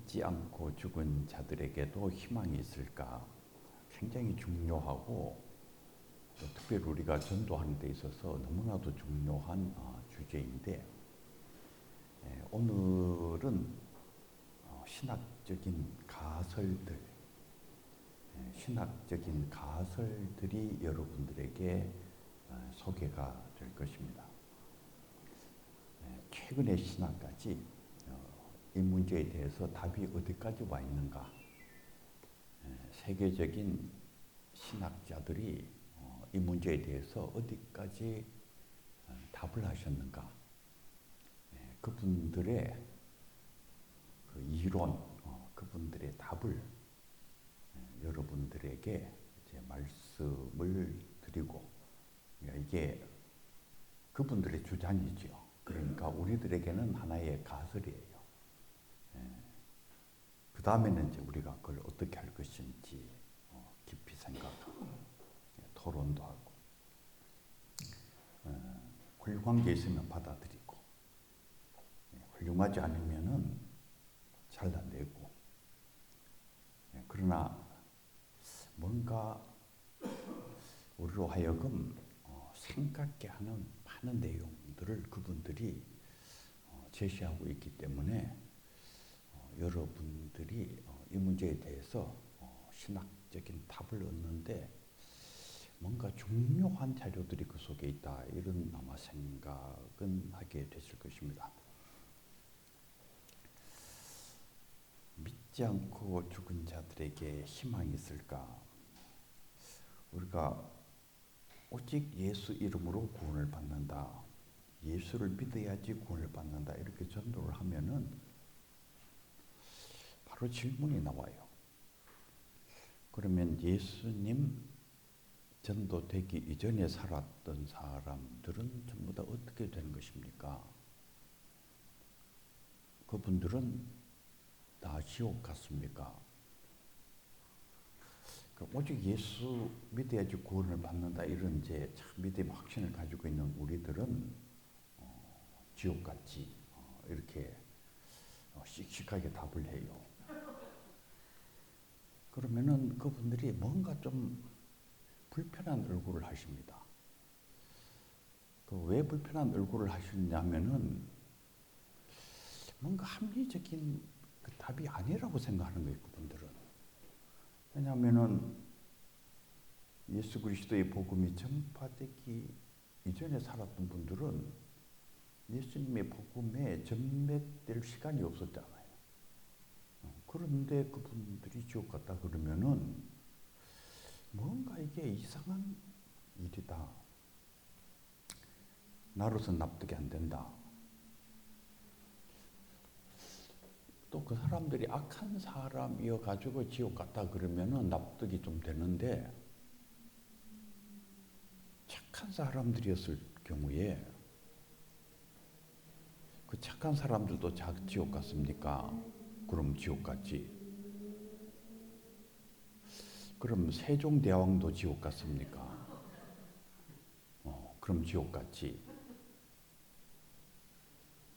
믿지 않고 죽은 자들에게도 희망이 있을까? 굉장히 중요하고 특별히 우리가 전도하는 데 있어서 너무나도 중요한 주제인데 오늘은 신학적인 가설들, 신학적인 가설들이 여러분들에게 소개가 될 것입니다. 최근의 신학까지 이 문제에 대해서 답이 어디까지 와 있는가? 세계적인 신학자들이 이 문제에 대해서 어디까지 답을 하셨는가? 그분들의 그 이론, 그분들의 답을 여러분들에게 이제 말씀을 드리고, 이게 그분들의 주장이지요. 그러니까 우리들에게는 하나의 가설이에요. 그 다음에는 이제 우리가 그걸 어떻게 할 것인지 깊이 생각하고 토론도 하고 훌륭한 게 있으면 받아들이고 훌륭하지 않으면은 잘라내고 그러나 뭔가 우리로 하여금 생각게 하는 많은 내용들을 그분들이 제시하고 있기 때문에 여러분들이 이 문제에 대해서 신학적인 답을 얻는데 뭔가 중요한 자료들이 그 속에 있다, 이런 아마 생각은 하게 되실 것입니다. 믿지 않고 죽은 자들에게 희망이 있을까? 우리가 오직 예수 이름으로 구원을 받는다, 예수를 믿어야지 구원을 받는다, 이렇게 전도를 하면은 바로 질문이 나와요. 그러면 예수님 전도되기 이전에 살았던 사람들은 전부 다 어떻게 되는 것입니까? 그분들은 다 지옥 갔습니까? 오직 예수 믿어야지 구원을 받는다, 이런 이제 참 믿음의 확신을 가지고 있는 우리들은 지옥 갔지, 이렇게 씩씩하게 답을 해요. 그러면은 그분들이 뭔가 좀 불편한 얼굴을 하십니다. 왜 불편한 얼굴을 하시냐면은 뭔가 합리적인 그 답이 아니라고 생각하는 거예요, 그분들은. 왜냐하면은 예수 그리스도의 복음이 전파되기 이전에 살았던 분들은 예수님의 복음에 전맥될 시간이 없었잖아요. 그런데 그분들이 지옥 갔다 그러면은 뭔가 이게 이상한 일이다, 나로서 납득이 안 된다. 또 그 사람들이 악한 사람이어 가지고 지옥 갔다 그러면은 납득이 좀 되는데, 착한 사람들이었을 경우에 그 착한 사람들도 지옥 갔습니까? 그럼 지옥 갔지. 그럼 세종대왕도 지옥 갔습니까? 그럼 지옥 갔지.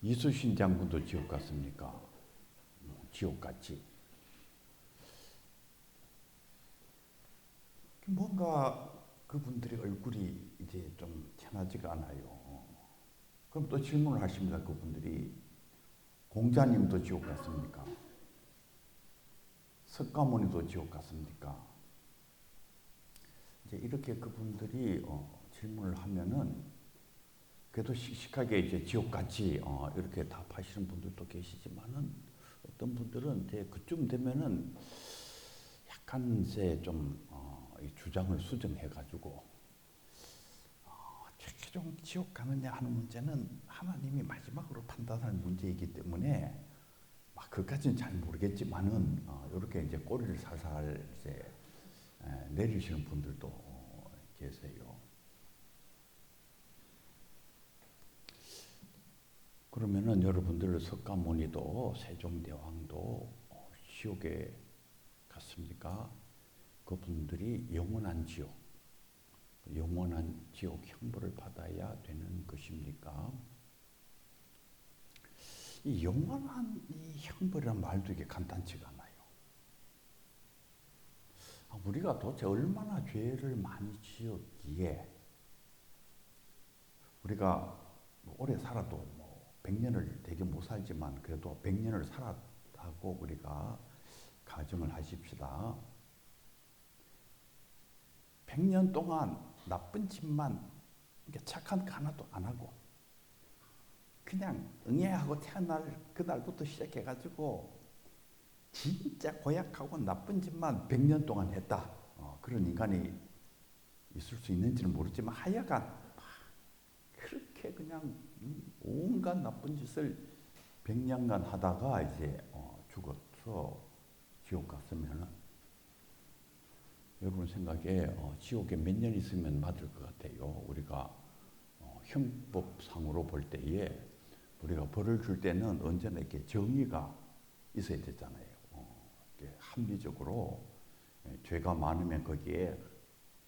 이순신 장군도 지옥 갔습니까? 지옥 갔지. 뭔가 그분들의 얼굴이 이제 좀 편하지가 않아요. 그럼 또 질문을 하십니다. 그분들이 공자님도 지옥 갔습니까? 석가모니도 지옥 갔습니까? 이제 이렇게 그분들이 질문을 하면은 그래도 씩씩하게 이제 지옥 갔지, 이렇게 답하시는 분들도 계시지만은 어떤 분들은 이제 그쯤 되면은 약간 이제 좀 이 주장을 수정해가지고 최종 지옥 가느냐 하는 문제는 하나님이 마지막으로 판단할 문제이기 때문에 막 그까지는 잘 모르겠지만은 이렇게 이제 꼬리를 살살 이제 내리시는 분들도 계세요. 그러면은 여러분들 석가모니도 세종대왕도 지옥에 갔습니까? 그분들이 영원한 지옥, 영원한 지옥 형벌을 받아야 되는 것입니까? 이 영원한 이 형벌이란 말도 이게 간단치가 않아요. 우리가 도대체 얼마나 죄를 많이 지었기에 우리가 오래 살아도 100년을 되게 못 살지만 그래도 100년을 살았다고 우리가 가정을 하십시다. 100년 동안 나쁜 짓만 착한 거 하나도 안 하고 그냥 응애하고 태어날 그날부터 시작해가지고 진짜 고약하고 나쁜 짓만 100년 동안 했다. 그런 인간이 있을 수 있는지는 모르지만 하여간 그렇게 그냥 온갖 나쁜 짓을 100년간 하다가 이제 죽어서 지옥 갔으면은 여러분 생각에 지옥에 몇 년 있으면 맞을 것 같아요. 우리가 형법상으로 볼 때에 우리가 벌을 줄 때는 언제나 이렇게 정의가 있어야 되잖아요. 합리적으로 죄가 많으면 거기에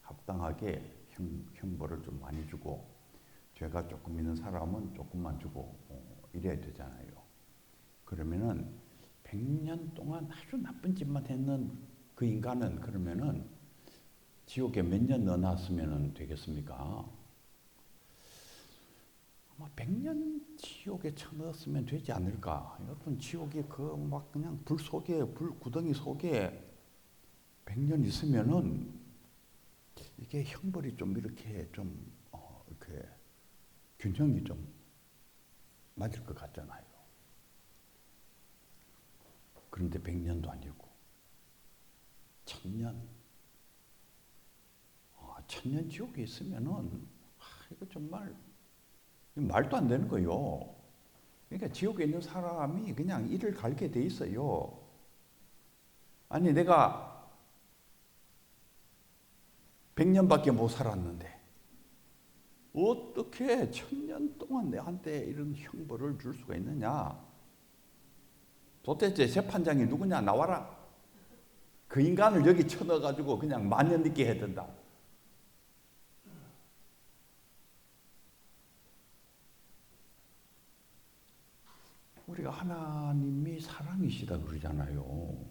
합당하게 형벌을 좀 많이 주고 죄가 조금 있는 사람은 조금만 주고 이래야 되잖아요. 그러면은 100년 동안 아주 나쁜 짓만 했는 그 인간은 그러면은 지옥에 몇 년 넣어놨으면 되겠습니까? 아마 100년 지옥에 쳐넣었으면 되지 않을까. 여러분 지옥이 막 그냥 불 속에 불 구덩이 속에 100년 있으면은 이게 형벌이 좀 이렇게 좀 이렇게 균형이 좀 맞을 것 같잖아요. 그런데 100년도 아니고 1000년, 1000년 지옥에 있으면은 이거 정말 말도 안 되는 거예요. 그러니까 지옥에 있는 사람이 그냥 이를 갈게 돼 있어요. 아니 내가 100년밖에 못 살았는데 어떻게 1000년 동안 내한테 이런 형벌을 줄 수가 있느냐? 도대체 재판장이 누구냐? 나와라. 그 인간을 여기 쳐넣어가지고 그냥 만년 있게 해야 된다. 우리가 하나님이 사랑이시다 그러잖아요.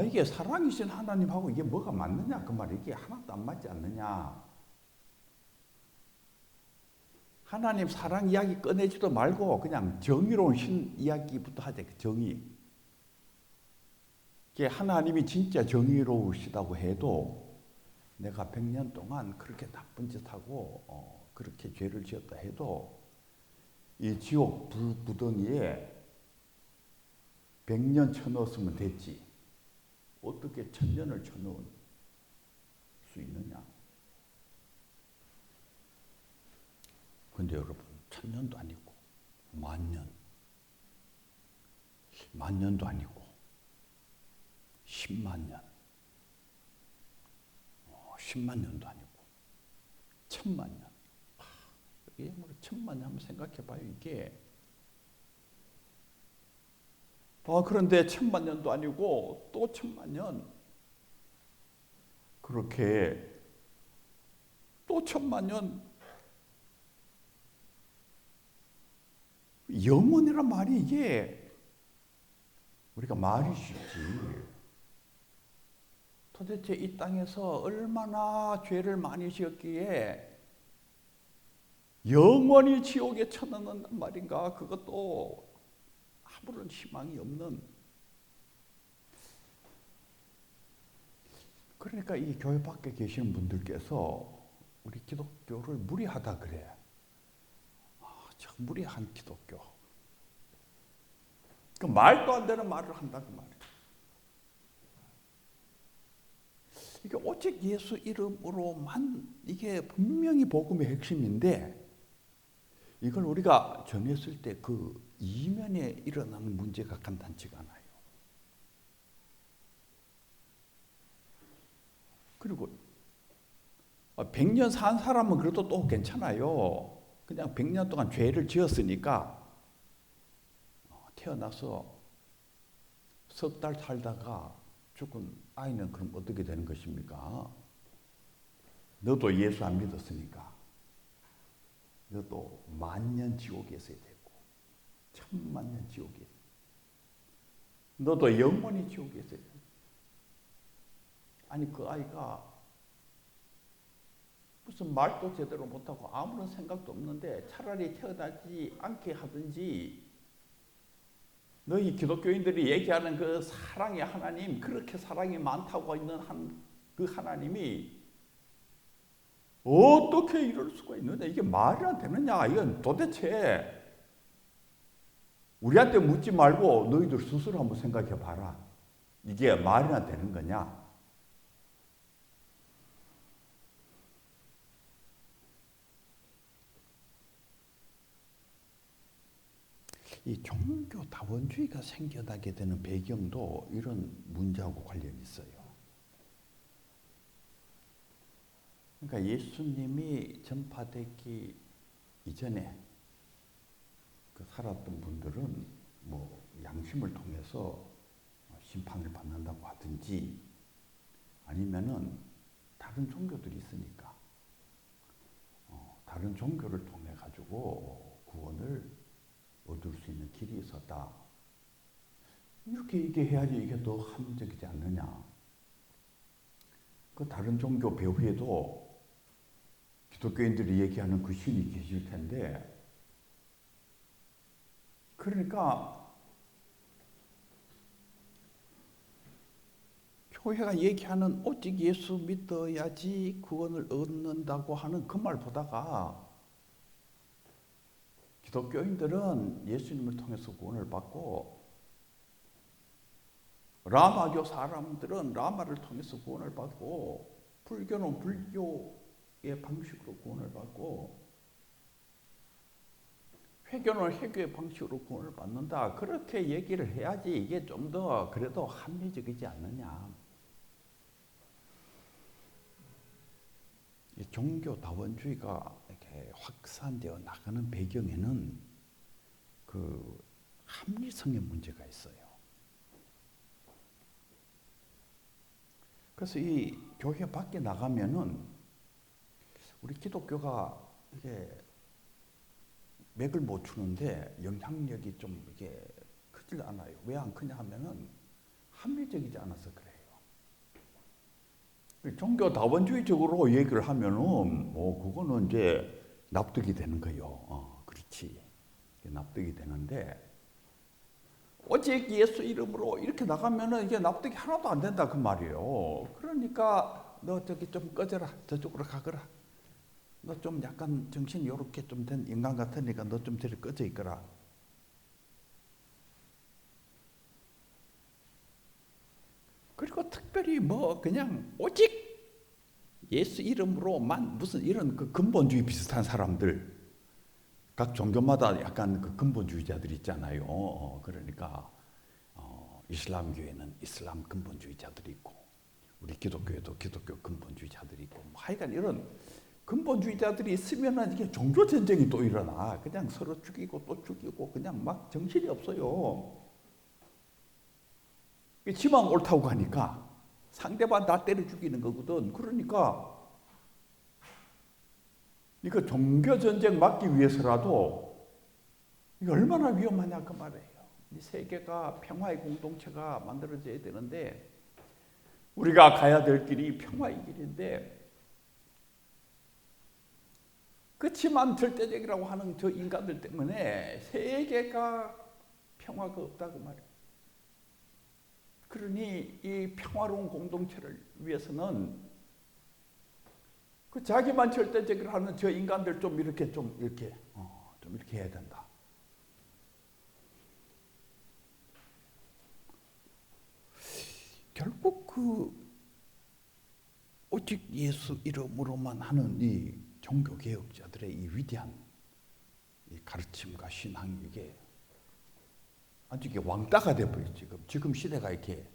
이게 사랑이신 하나님하고 이게 뭐가 맞느냐? 그 말이 이게 하나도 안 맞지 않느냐? 하나님 사랑 이야기 꺼내지도 말고 그냥 정의로운 신 이야기부터 하자. 정의. 하나님이 진짜 정의로우시다고 해도 내가 100년 동안 그렇게 나쁜 짓하고 그렇게 죄를 지었다 해도 이 지옥 불구덩이에 100년 쳐넣었으면 됐지. 어떻게 1000년을 쳐넣을 수 있느냐? 근데 여러분 1000년도 아니고 만년도 아니고 10만 년, 10만 년도 아니고 1000만 년. 이게 1000만 년 한번 생각해봐요. 이게 그런데 1000만 년도 아니고 또 1000만 년 그렇게 또 1000만 년 영원이란 말이 이게 우리가 말이 쉽지. 도대체 이 땅에서 얼마나 죄를 많이 지었기에 영원히 지옥에 쳐넣는단 말인가? 그것도 아무런 희망이 없는. 그러니까 이 교회 밖에 계시는 분들께서 우리 기독교를 무리하다 그래. 저 무리한 기독교. 그 말도 안 되는 말을 한다 그 말이에요. 이게 오직 예수 이름으로만 이게 분명히 복음의 핵심인데 이걸 우리가 전했을 때 그 이면에 일어나는 문제가 간단치가 않아요. 그리고 100년 산 사람은 그래도 또 괜찮아요. 그냥 100년 동안 죄를 지었으니까 태어나서 석 달 살다가 죽은 아이는 그럼 어떻게 되는 것입니까? 너도 예수 안 믿었으니까 너도 만년 지옥에 있어야 되고 천만 년 지옥에 너도 영원히 지옥에 있어야 돼. 아니 그 아이가 무슨 말도 제대로 못하고 아무런 생각도 없는데 차라리 태어나지 않게 하든지 너희 기독교인들이 얘기하는 그 사랑의 하나님, 그렇게 사랑이 많다고 있는 그 하나님이 어떻게 이럴 수가 있느냐, 이게 말이 안 되느냐, 이건 도대체 우리한테 묻지 말고 너희들 스스로 한번 생각해 봐라. 이게 말이 안 되는 거냐? 이 종교다원주의가 생겨나게 되는 배경도 이런 문제하고 관련이 있어요. 그러니까 예수님이 전파되기 이전에 그 살았던 분들은 뭐 양심을 통해서 심판을 받는다고 하든지 아니면은 다른 종교들이 있으니까 다른 종교를 통해 가지고 구원을 얻을 수 있는 길이 있었다. 이렇게 얘기해야지 이게 더 합리적이지 않느냐. 그 다른 종교 배후에도 기독교인들이 얘기하는 그 신이 계실 텐데, 그러니까 교회가 얘기하는 오직 예수 믿어야지 구원을 얻는다고 하는 그 말 보다가 기독교인들은 예수님을 통해서 구원을 받고 라마교 사람들은 라마를 통해서 구원을 받고 불교는 불교의 방식으로 구원을 받고 회교는 회교의 방식으로 구원을 받는다. 그렇게 얘기를 해야지 이게 좀 더 그래도 합리적이지 않느냐. 이 종교다원주의가 이렇게 확산되어 나가는 배경에는 그 합리성의 문제가 있어요. 그래서 이 교회 밖에 나가면은 우리 기독교가 이게 맥을 못 추는데 영향력이 좀 이게 크질 않아요. 왜 안 크냐 하면은 합리적이지 않아서 그래요. 종교다원주의적으로 얘기를 하면은 그거는 이제 납득이 되는 거예요. 그렇지. 납득이 되는데 오직 예수 이름으로 이렇게 나가면은 이게 납득이 하나도 안 된다 그 말이에요. 그러니까 너 저기 좀 꺼져라. 저쪽으로 가거라. 너 좀 약간 정신이 요렇게 좀 된 인간 같으니까 너 좀 저리 꺼져 있거라. 그리고 특별히 뭐 그냥 오직 예수 이름으로만 무슨 이런 그 근본주의 비슷한 사람들, 각 종교마다 약간 그 근본주의자들이 있잖아요. 그러니까 이슬람교회는 이슬람 근본주의자들이 있고 우리 기독교에도 기독교 근본주의자들이 있고 하여간 이런 근본주의자들이 있으면 이게 종교 전쟁이 또 일어나. 그냥 서로 죽이고 또 죽이고 그냥 막 정신이 없어요. 지만 옳다고 하니까 상대방 다 때려 죽이는 거거든. 그러니까 이거 종교 전쟁 막기 위해서라도 이게 얼마나 위험하냐 그 말이에요. 이 세계가 평화의 공동체가 만들어져야 되는데 우리가 가야 될 길이 평화의 길인데 그렇지만 절대적이라고 하는 저 인간들 때문에 세계가 평화가 없다고 말이에요. 그러니 이 평화로운 공동체를 위해서는 그 자기만 절대적으로 하는 저 인간들 좀 이렇게 해야 된다. 결국 그 오직 예수 이름으로만 하는 이 종교 개혁자들의 이 위대한 이 가르침과 신앙이 이게 아주 이게 왕따가 돼버렸지. 지금 시대가 이렇게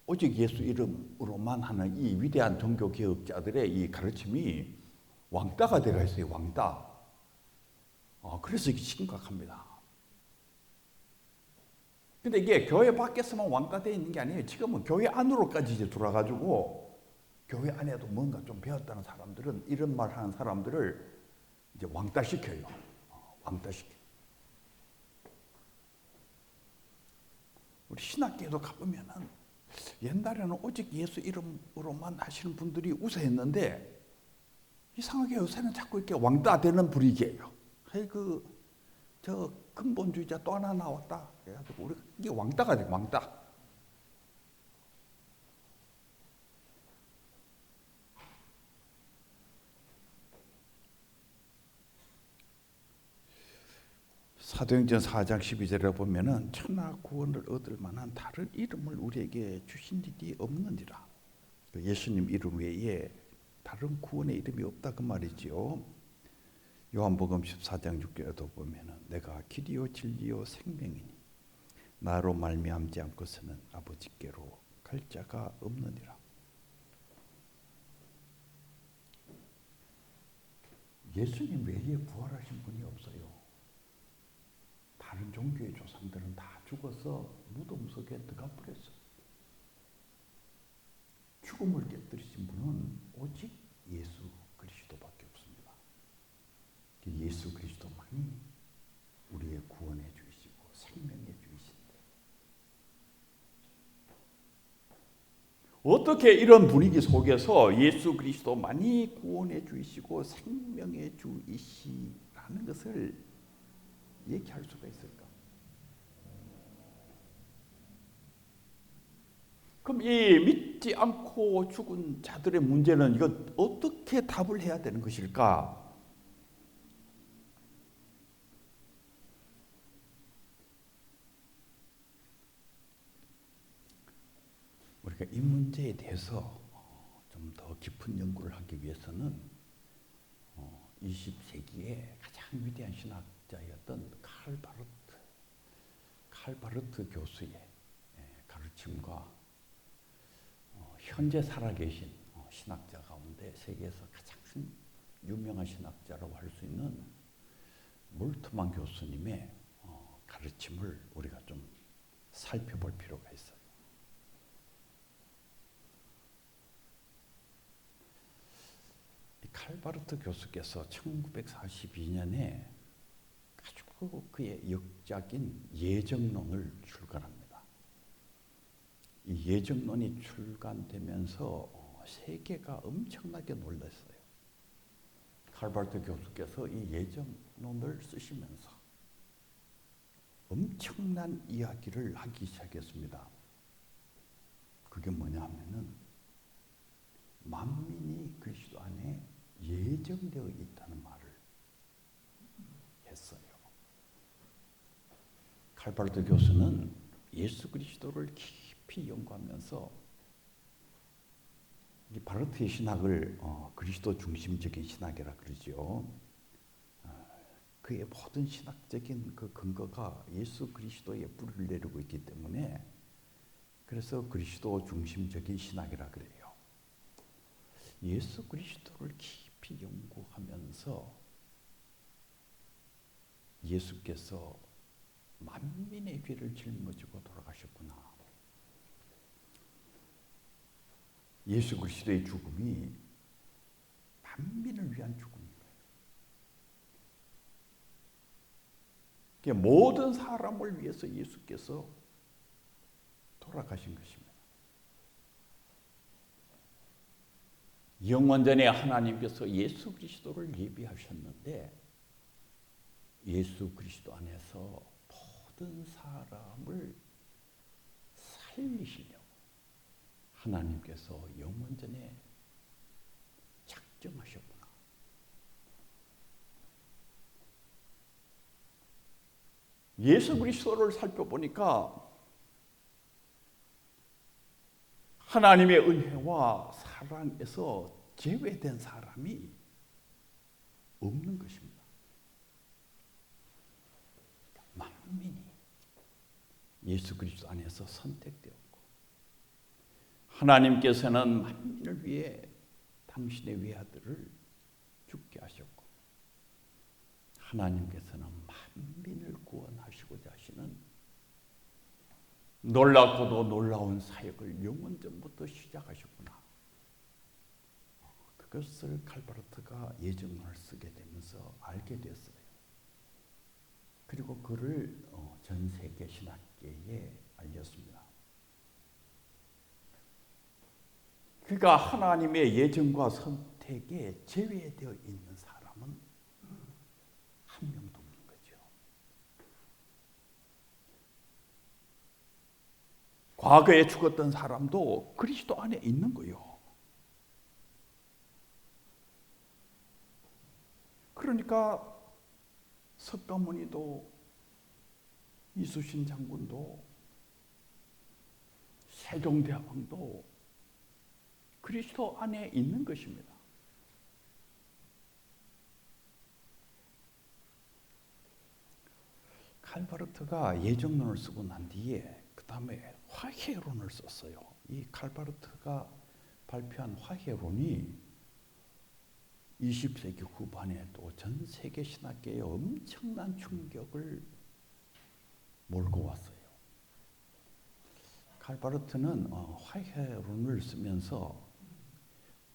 오직 예수 이름으로만 하는 이 위대한 종교 개혁자들의 이 가르침이 왕따가 돼가 있어요. 왕따. 그래서 이게 심각합니다. 근데 이게 교회 밖에서만 왕따되어 있는 게 아니에요. 지금은 교회 안으로까지 이제 들어와가지고 교회 안에도 뭔가 좀 배웠다는 사람들은 이런 말 하는 사람들을 이제 왕따시켜요. 왕따시켜. 우리 신학교에도 가보면은 옛날에는 오직 예수 이름으로만 하시는 분들이 우세했는데 이상하게 요새는 자꾸 이렇게 왕따 되는 분위기예요. 저 근본주의자 또 하나 나왔다. 그래가지고 우리가 이게 왕따가 돼, 왕따. 사도행전 4장 12절에 보면은 천하 구원을 얻을 만한 다른 이름을 우리에게 주신 일이 없느니라. 예수님 이름 외에 다른 구원의 이름이 없다 그 말이지요. 요한복음 14장 6절에도 보면은 내가 길이요 진리요 생명이니 나로 말미암지 않고서는 아버지께로 갈 자가 없느니라. 예수님 외에 부활하신 분이 없어요. 다른 종교의 조상들은 다 죽어서 무덤 속에 들어가 버렸어요. 죽음을 깨뜨리신 분은 오직 예수 그리스도밖에 없습니다. 예수 그리스도만이 우리의 구원해 주시고 생명해 주이신데 어떻게 이런 분위기 속에서 예수 그리스도만이 구원해 주시고 생명해 주이시라는 것을 얘기할 수가 있을까? 그럼 이 믿지 않고 죽은 자들의 문제는 이거 어떻게 답을 해야 되는 것일까? 우리가 이 문제에 대해서 좀 더 깊은 연구를 하기 위해서는 20세기의 가장 위대한 신학자였던 칼 바르트 교수의 가르침과 현재 살아계신 신학자 가운데 세계에서 가장 유명한 신학자라고 할 수 있는 몰트만 교수님의 가르침을 우리가 좀 살펴볼 필요가 있어요. 칼바르트 교수께서 1942년에 아주 그의 역작인 예정론을 출간합니다. 이 예정론이 출간되면서 세계가 엄청나게 놀랐어요. 칼바르트 교수께서 이 예정론을 쓰시면서 엄청난 이야기를 하기 시작했습니다. 그게 뭐냐 하면은 만민이 그리스도 안에 예정되어 있다는 말을 했어요. 칼바르트 교수는 예수 그리스도를 깊이 연구하면서 이 바르트의 신학을 그리스도 중심적인 신학이라 그러죠. 그의 모든 신학적인 그 근거가 예수 그리스도에 뿌리를 내리고 있기 때문에 그래서 그리스도 중심적인 신학이라 그래요. 예수 그리스도를 깊이 연구하면서 예수께서 만민의 죄를 짊어지고 돌아가셨구나. 예수 그리스도의 죽음이 만민을 위한 죽음인 거예요. 모든 사람을 위해서 예수께서 돌아가신 것입니다. 영원전에 하나님께서 예수 그리스도를 예비하셨는데 예수 그리스도 안에서 모든 사람을 살리시려고 하나님께서 영원전에 작정하셨구나. 예수 그리스도를 살펴보니까 하나님의 은혜와 사랑에서 제외된 사람이 없는 것입니다. 만민이 예수 그리스도 안에서 선택되었고 하나님께서는 만민을 위해 당신의 외아들을 죽게 하셨고 하나님께서는 만민을 구원하시고자 하시는 놀랍고도 놀라운 사역을 영원전부터 시작하셨구나. 그것을 칼바르트가 예정론을 쓰게 되면서 알게 됐어요. 그리고 그를 전 세계 신학계에 알겠습니다. 그러니까 하나님의 예정과 선택에 제외되어 있는 사람은 한 명도 없는 거죠. 과거에 죽었던 사람도 그리스도 안에 있는 거예요. 그러니까 석가모니도 이수신 장군도 세종대왕도 그리스도 안에 있는 것입니다. 칼바르트가 예정론을 쓰고 난 뒤에 그 다음에 화해론을 썼어요. 이 칼바르트가 발표한 화해론이 20세기 후반에 또 전 세계 신학계에 엄청난 충격을 몰고 왔어요. 칼바르트는 화해론을 쓰면서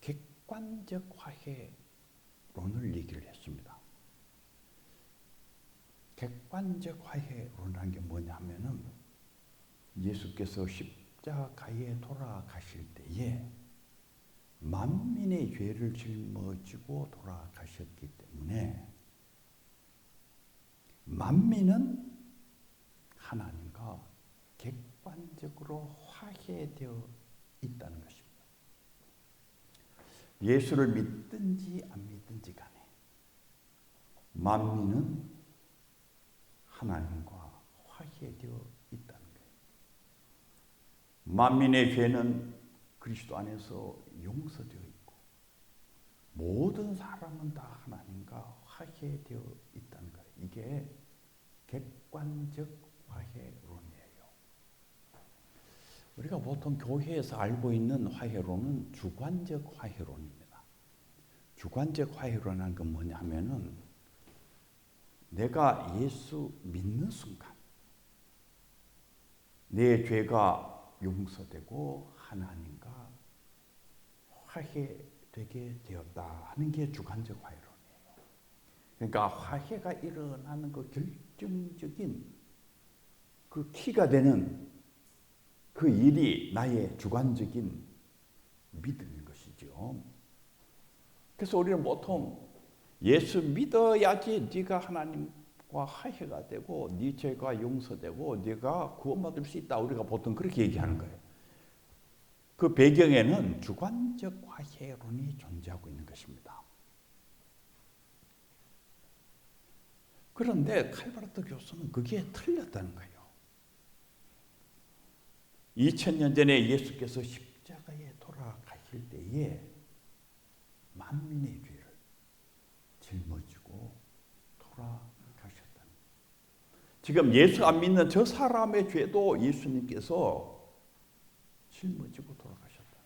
객관적 화해론을 얘기를 했습니다. 객관적 화해론이라는 게 뭐냐면은 예수께서 십자가에 돌아가실 때에 만민의 죄를 짊어지고 돌아가셨기 때문에 만민은 하나님과 객관적으로 화해되어 있다는 것입니다. 예수를 믿든지 안 믿든지 간에 만민은 하나님과 화해되어 있다는 거예요. 만민의 죄는 그리스도 안에서 용서되어 있고 모든 사람은 다 하나님과 화해되어 있다는 거예요. 이게 객관적 화해론이에요. 우리가 보통 교회에서 알고 있는 화해론은 주관적 화해론입니다. 주관적 화해론이라는 건 뭐냐면은 내가 예수 믿는 순간 내 죄가 용서되고 하나님과 화해되게 되었다 하는 게 주관적 화해론이에요. 그러니까 화해가 일어나는 그 결정적인 그 키가 되는 그 일이 나의 주관적인 믿음인 것이죠. 그래서 우리는 보통 예수 믿어야지 네가 하나님과 화해가 되고 네 죄가 용서되고 네가 구원받을 수 있다. 우리가 보통 그렇게 얘기하는 거예요. 그 배경에는 주관적 화해론이 존재하고 있는 것입니다. 그런데 칼바르트 교수는 그게 틀렸다는 거예요. 2000년 전에 예수께서 십자가에 돌아가실 때에 만민의 죄를 짊어지고 돌아가셨다는 거예요. 지금 예수 안 믿는 저 사람의 죄도 예수님께서 짊어지고 돌아가셨다.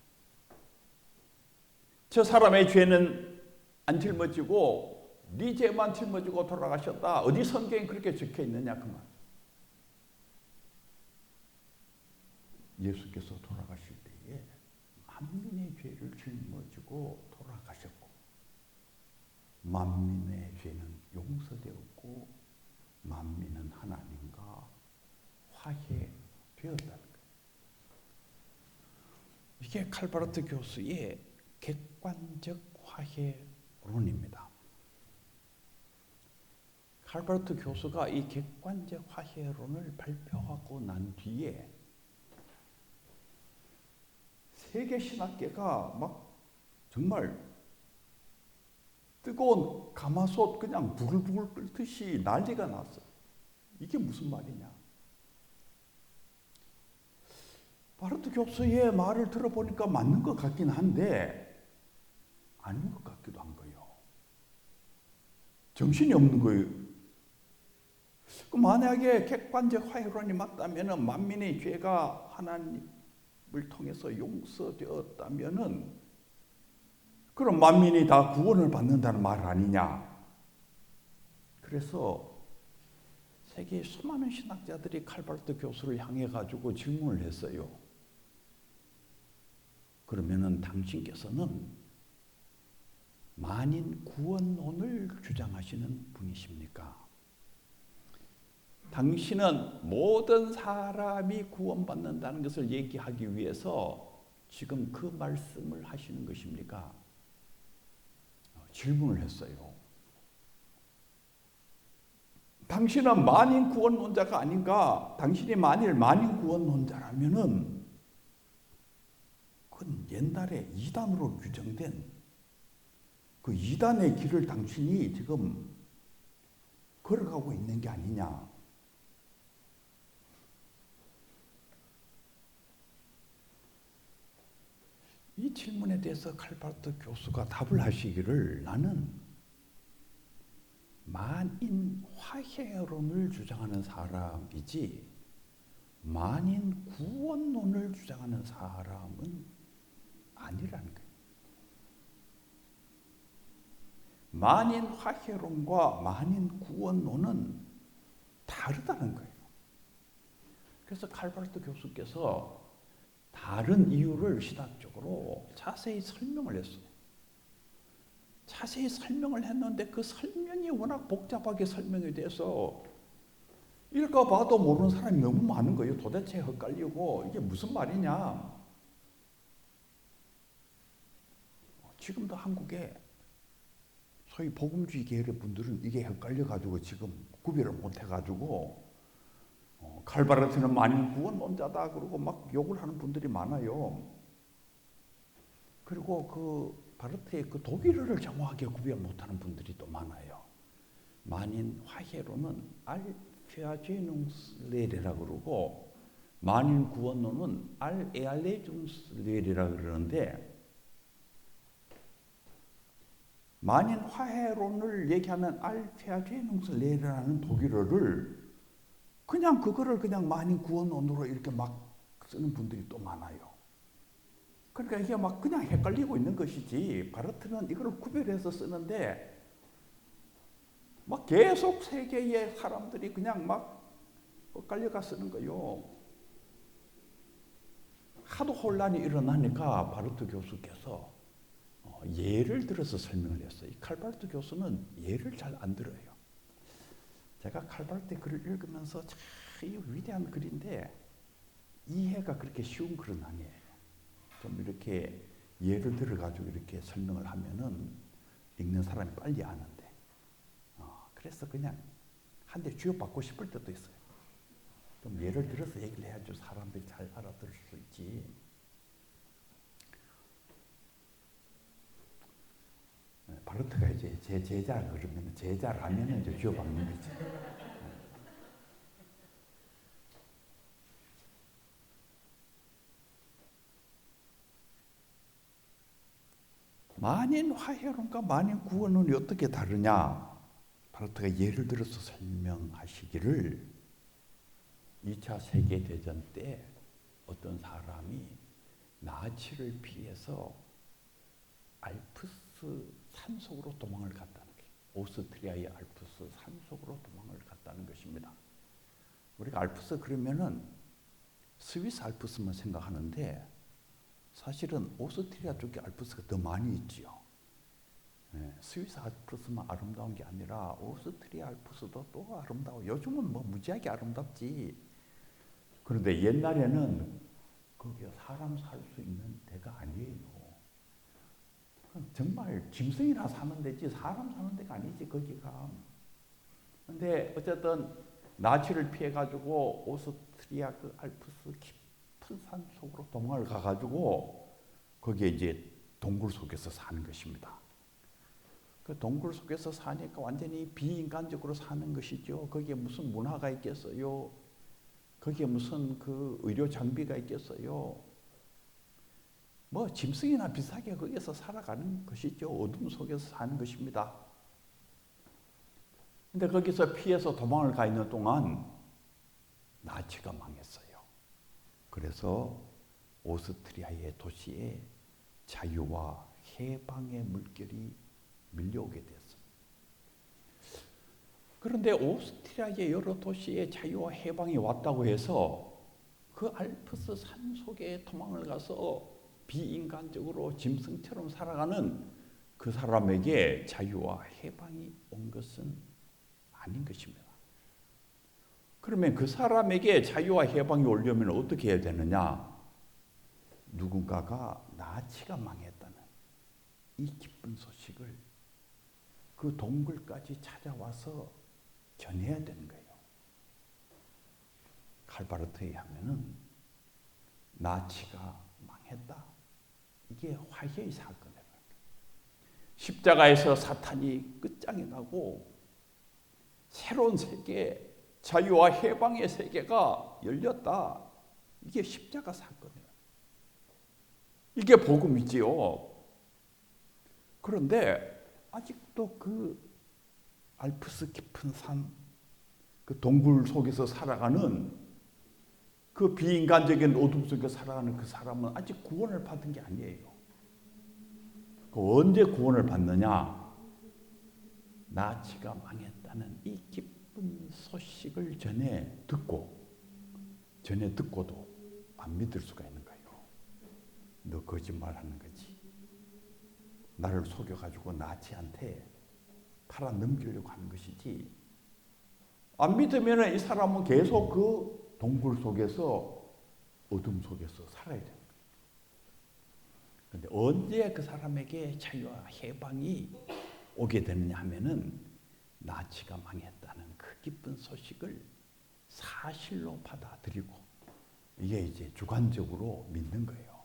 저 사람의 죄는 안 짊어지고 네 죄만 짊어지고 돌아가셨다. 어디 성경에 그렇게 적혀 있느냐 그 말. 예수께서 돌아가실 때에 만민의 죄를 짊어지고 돌아가셨고 만민의 죄는 용서되었고 만민은 하나님과 화해되었다는 거예요. 이게 칼바르트 교수의 객관적 화해론입니다. 칼바르트 교수가 이 객관적 화해론을 발표하고 난 뒤에 세계 신학계가 막 정말 뜨거운 가마솥 그냥 부글부글 끓듯이 난리가 났어요. 이게 무슨 말이냐? 바르트 교수의 말을 들어보니까 맞는 것 같긴 한데 아닌 것 같기도 한 거예요. 정신이 없는 거예요. 만약에 객관적 화해론이 맞다면 만민의 죄가 하나님을 통해서 용서되었다면 그럼 만민이 다 구원을 받는다는 말 아니냐. 그래서 세계의 수많은 신학자들이 칼바르트 교수를 향해 가지고 질문을 했어요. 그러면은 당신께서는 만인 구원론을 주장하시는 분이십니까? 당신은 모든 사람이 구원받는다는 것을 얘기하기 위해서 지금 그 말씀을 하시는 것입니까? 질문을 했어요. 당신은 만인 구원론자가 아닌가? 당신이 만일 만인 구원론자라면은 그건 옛날에 이단으로 규정된 그 이단의 길을 당신이 지금 걸어가고 있는 게 아니냐? 이 질문에 대해서 칼바르트 교수가 답을 하시기를 나는 만인 화해론을 주장하는 사람이지 만인 구원론을 주장하는 사람은 아니라는 거예요. 만인 화해론과 만인 구원론은 다르다는 거예요. 그래서 칼바르트 교수께서 다른 이유를 신학적으로 자세히 설명을 했어요. 자세히 설명을 했는데 그 설명이 워낙 복잡하게 설명이 돼서 읽어봐도 모르는 사람이 너무 많은 거예요. 도대체 헷갈리고 이게 무슨 말이냐. 지금도 한국에 소위 복음주의 계열의 분들은 이게 헷갈려가지고 지금 구별을 못해가지고 칼바르트는 만인 구원론자다 그러고 막 욕을 하는 분들이 많아요. 그리고 그 바르트의 그 독일어를 정확하게 구별 못하는 분들이 또 많아요. 만인 화해론은 알페아제농스레레라고 그러고 만인 구원론은 알에알레준스레레라고 그러는데 만인 화해론을 얘기하는 알페아제농스레레라는 독일어를 그냥 그거를 그냥 만인 구원론으로 이렇게 막 쓰는 분들이 또 많아요. 그러니까 이게 막 그냥 헷갈리고 있는 것이지 바르트는 이걸 구별해서 쓰는데 막 계속 세계의 사람들이 그냥 막 헷갈려가 쓰는 거요. 하도 혼란이 일어나니까 바르트 교수께서 예를 들어서 설명을 했어요. 이 칼바르트 교수는 예를 잘 안 들어요. 제가 칼바르트 글을 읽으면서 참 위대한 글인데 이해가 그렇게 쉬운 글은 아니에요. 좀 이렇게 예를 들어가지고 이렇게 설명을 하면은 읽는 사람이 빨리 아는데 그래서 그냥 한 대 쥐어받고 싶을 때도 있어요. 좀 예를 들어서 얘기를 해야죠. 사람들이 잘 알아들을 수 있지. 바르트가 이제 제 제자 그러면 제자라면은 이제 쥐어박는 거지. 만인 화해론과 만인 구원론이 어떻게 다르냐? 바르트가 예를 들어서 설명하시기를 2차 세계대전 때 어떤 사람이 나치를 피해서 알프스 산속으로 도망을 갔다는 거예요. 오스트리아의 알프스 산속으로 도망을 갔다는 것입니다. 우리가 알프스 그러면은 스위스 알프스만 생각하는데 사실은 오스트리아 쪽에 알프스가 더 많이 있지요. 스위스 알프스만 아름다운 게 아니라 오스트리아 알프스도 또 아름다워. 요즘은 뭐 무지하게 아름답지. 그런데 옛날에는 거기가 사람 살 수 있는 데가 아니에요. 정말 짐승이나 사는 데지 사람 사는 데가 아니지 거기가. 근데 어쨌든 나치를 피해가지고 오스트리아 그 알프스 깊은 산 속으로 도망을 가가지고 거기에 이제 동굴 속에서 사는 것입니다. 그 동굴 속에서 사니까 완전히 비인간적으로 사는 것이죠. 거기에 무슨 문화가 있겠어요? 거기에 무슨 그 의료 장비가 있겠어요? 뭐 짐승이나 비슷하게 거기서 살아가는 것이죠. 어둠 속에서 사는 것입니다. 근데 거기서 피해서 도망을 가 있는 동안 나치가 망했어요. 그래서 오스트리아의 도시에 자유와 해방의 물결이 밀려오게 됐어요. 그런데 오스트리아의 여러 도시에 자유와 해방이 왔다고 해서 그 알프스 산 속에 도망을 가서 비인간적으로 짐승처럼 살아가는 그 사람에게 자유와 해방이 온 것은 아닌 것입니다. 그러면 그 사람에게 자유와 해방이 오려면 어떻게 해야 되느냐? 누군가가 나치가 망했다는 이 기쁜 소식을 그 동굴까지 찾아와서 전해야 되는 거예요. 칼바르트에 하면은 나치가 망했다. 이게 화해의 사건이에요. 십자가에서 사탄이 끝장이 나고 새로운 세계, 자유와 해방의 세계가 열렸다. 이게 십자가 사건이에요. 이게 복음이지요. 그런데 아직도 그 알프스 깊은 산, 그 동굴 속에서 살아가는 그 비인간적인 어둠 속에 살아가는 그 사람은 아직 구원을 받은 게 아니에요. 그 언제 구원을 받느냐? 나치가 망했다는 이 기쁜 소식을 전해 듣고도 안 믿을 수가 있는 거예요. 너 거짓말하는 거지. 나를 속여가지고 나치한테 팔아 넘기려고 하는 것이지. 안 믿으면 이 사람은 계속 그 동굴 속에서 어둠 속에서 살아야 되는 거예요. 그런데 언제 그 사람에게 자유와 해방이 오게 되느냐 하면은 나치가 망했다는 그 기쁜 소식을 사실로 받아들이고, 이게 이제 주관적으로 믿는 거예요.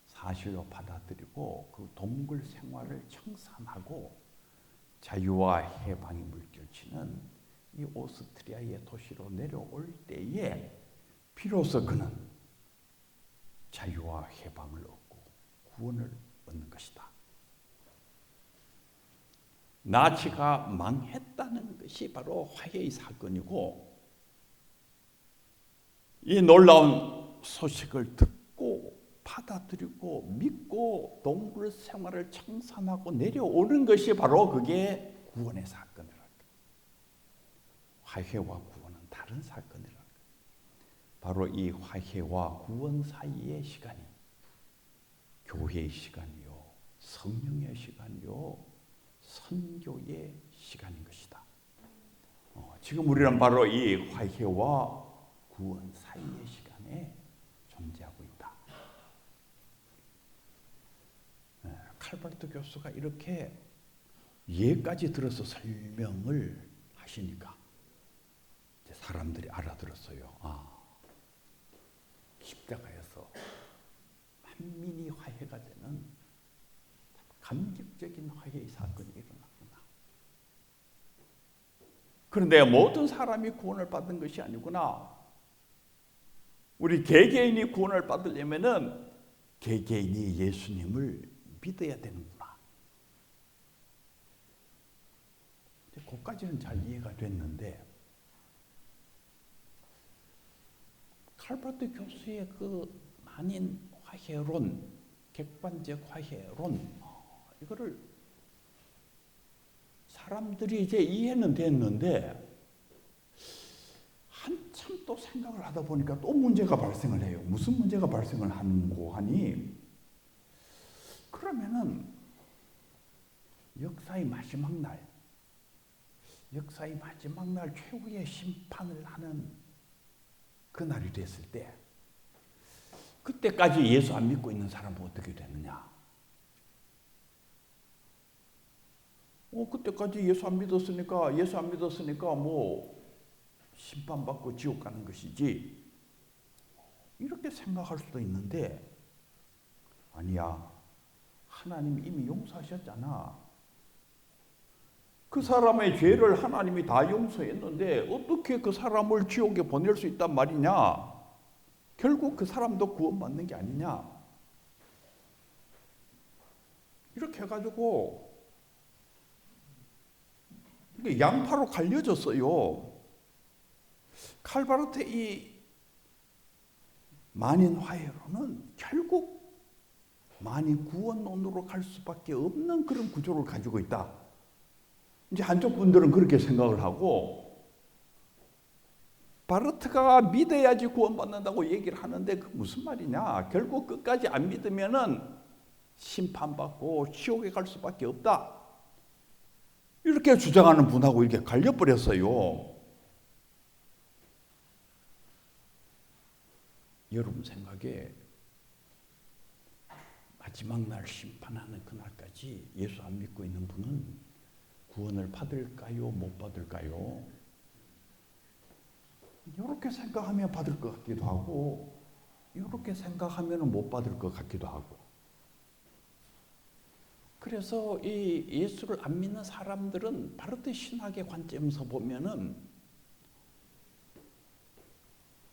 사실로 받아들이고 그 동굴 생활을 청산하고 자유와 해방이 물결치는 이 오스트리아의 도시로 내려올 때에 비로소 그는 자유와 해방을 얻고 구원을 얻는 것이다. 나치가 망했다는 것이 바로 화해의 사건이고, 이 놀라운 소식을 듣고 받아들이고 믿고 동굴 생활을 청산하고 내려오는 것이 바로 그게 구원의 사건이라는 거예요. 화해와 구원은 다른 사건이라는 거예요. 바로 이 화해와 구원 사이의 시간이 교회의 시간이요, 성령의 시간이요, 선교의 시간인 것이다. 지금 우리는 바로 이 화해와 구원 사이의 시간에 존재하고 있다. 칼바르트 교수가 이렇게 예까지 들어서 설명을 하시니까 이제 사람들이 알아들었어요. 십자가에서 만민이 화해가 되는 감격적인 화해의 사건이 일어났구나. 그런데 모든 사람이 구원을 받은 것이 아니구나. 우리 개개인이 구원을 받으려면은 개개인이 예수님을 믿어야 되는구나. 그까지는 잘 이해가 됐는데, 칼바르트 교수의 그 만인 화해론, 객관적 화해론, 이거를 사람들이 이제 이해는 됐는데 한참 또 생각을 하다 보니까 또 문제가 발생을 해요. 무슨 문제가 발생을 하는고 하니, 그러면은 역사의 마지막 날 최후의 심판을 하는 그 날이 됐을 때, 그때까지 예수 안 믿고 있는 사람은 어떻게 되느냐? 그때까지 예수 안 믿었으니까 뭐 심판받고 지옥 가는 것이지, 이렇게 생각할 수도 있는데, 아니야. 하나님이 이미 용서하셨잖아. 그 사람의 죄를 하나님이 다 용서했는데 어떻게 그 사람을 지옥에 보낼 수 있단 말이냐? 결국 그 사람도 구원받는 게 아니냐? 이렇게 해가지고 이게 양파로 갈려졌어요. 칼바르트 이 만인 화해로는 결국 만인 구원론으로 갈 수밖에 없는 그런 구조를 가지고 있다. 이제 한쪽 분들은 그렇게 생각을 하고, 바르트가 믿어야지 구원받는다고 얘기를 하는데 그 무슨 말이냐? 결국 끝까지 안 믿으면은 심판받고 지옥에 갈 수밖에 없다. 이렇게 주장하는 분하고 이렇게 갈려버렸어요. 여러분 생각에 마지막 날 심판하는 그날까지 예수 안 믿고 있는 분은 구원을 받을까요? 못 받을까요? 이렇게 생각하면 받을 것 같기도 하고 이렇게 생각하면 못 받을 것 같기도 하고. 그래서 이 예수를 안 믿는 사람들은 바르트 신학의 관점에서 보면은,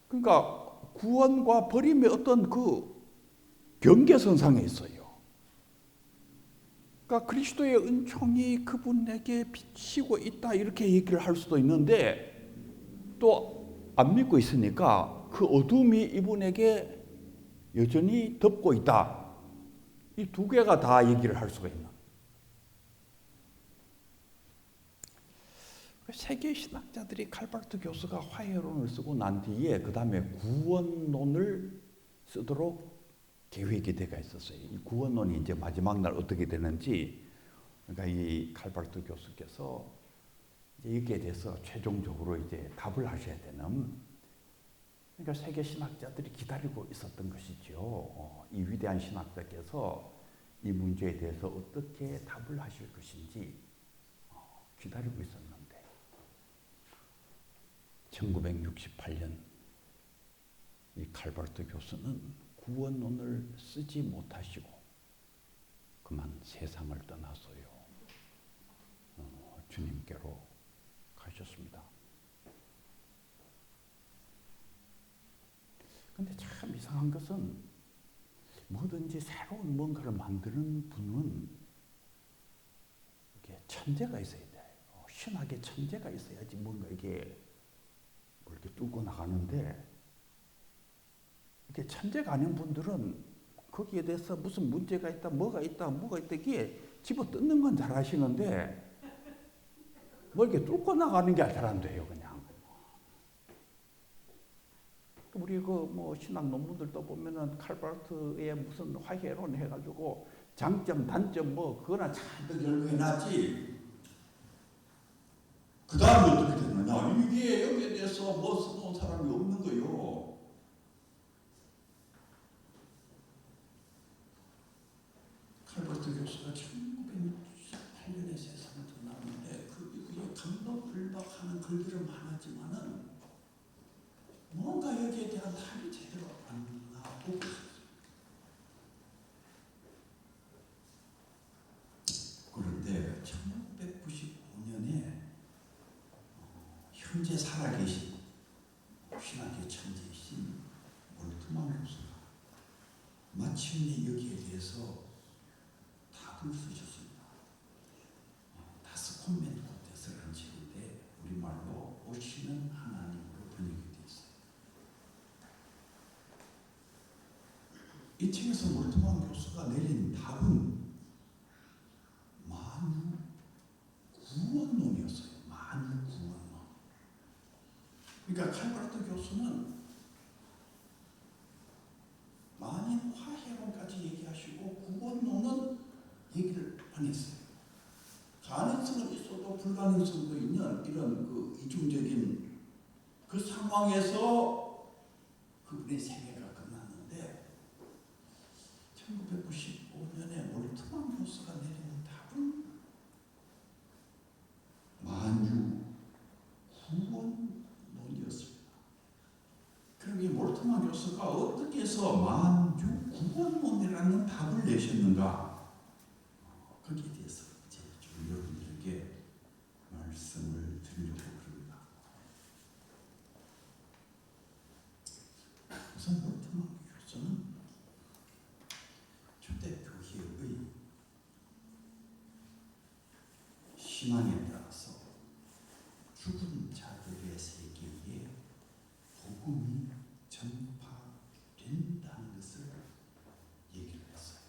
그러니까 구원과 버림의 어떤 그 경계선상에 있어요. 그러니까 그리스도의 은총이 그분에게 비치고 있다 이렇게 얘기를 할 수도 있는데, 또 안 믿고 있으니까 그 어둠이 이분에게 여전히 덮고 있다. 이 두 개가 다 얘기를 할 수가 있는. 세계 신학자들이 칼바르트 교수가 화해론을 쓰고 난 뒤에 그 다음에 구원론을 쓰도록 계획이 되어 있었어요. 이 구원론이 이제 마지막 날 어떻게 되는지, 그러니까 이 칼바르트 교수께서 이제 여기에 대해서 최종적으로 이제 답을 하셔야 되는, 그러니까 세계 신학자들이 기다리고 있었던 것이죠. 이 위대한 신학자께서 이 문제에 대해서 어떻게 답을 하실 것인지 기다리고 있었는데, 1968년 이 칼바르트 교수는 구원론을 쓰지 못하시고 그만 세상을 떠나서요. 주님께로 가셨습니다. 근데 참 이상한 것은 뭐든지 새로운 뭔가를 만드는 분은 이게 천재가 있어야 돼요. 신학의 천재가 있어야지 뭔가 이게 뭐 이렇게 뚫고 나가는데, 이게 천재가 아닌 분들은 거기에 대해서 무슨 문제가 있다, 뭐가 있다, 이게 집어 뜯는 건 잘 하시는데 뭐 이렇게 뚫고 나가는 게 잘 안 돼요, 그냥. 우리 그 뭐 신학 논문들도 보면은 칼바르트의 무슨 화해론 해가지고 장점, 단점 뭐 그거나 잔뜩 열거해놨지. 그 다음에 어떻게 되느냐? 이게 여기에 대해서 뭐 써놓은 사람이 없는 거요. 칼바르트 교수가 1968년에 세상을 떠났는데 그 이후에 감동불박하는 글들은 많았지만은 뭔가 여기에 대한 답이 제대로 안 나오고, 그런데 1995년에 현재 살아계신 신학의 천재이신 몰트만 교수가 마침내 여기에 대해서 답을 쓰셨습니다. 다스콘멘 코테스라는 책인데 우리말로 오시는 하나님으로 번역이 되어 있어요. 이 책에서 몰트만 교수가 내린 답은 만유 구원론이었어요. 만유 구원론. 그러니까 칼바르트 교수는 만인 화해론까지 얘기하시고 구원론은 얘기를 안 했어요. 가능성은 있어도 불가능성도 있는 이런 그 이중적인 그 상황에서 그분의 세계가 끝났는데, 1995년에 몰트만 교수가 내리는 답은 만유 구원론이었습니다. 그럼 이 몰트만 교수가 어떻게 해서 만유 구원론이라는 답을 내셨는가? 거기에 대해서 이제 좀 여러분들에게 말씀을 드리려고 합니다. 우선 몰트만 교수는 초대교회의 신앙에 따라서 죽은 자들의 세계에 복음이 전파된다는 것을 얘기를 했어요.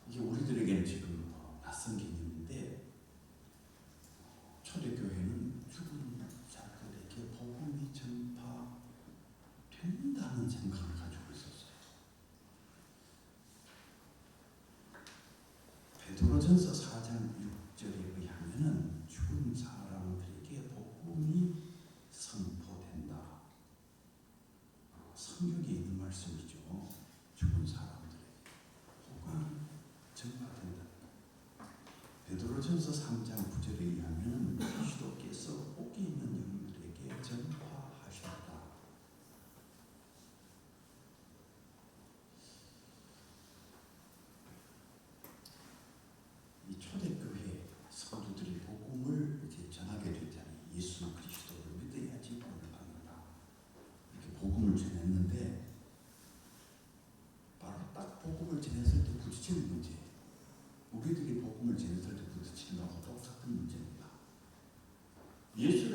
이게 우리들에게는 지금 낯선 개념인데, 초대교회는 죽은 자들에게 복음이 전파된다는 생각을 가지고 있었어요. 베드로전서 4장 6절에 의하면은 죽은 사람들에게 복음이 선포된다. 성경에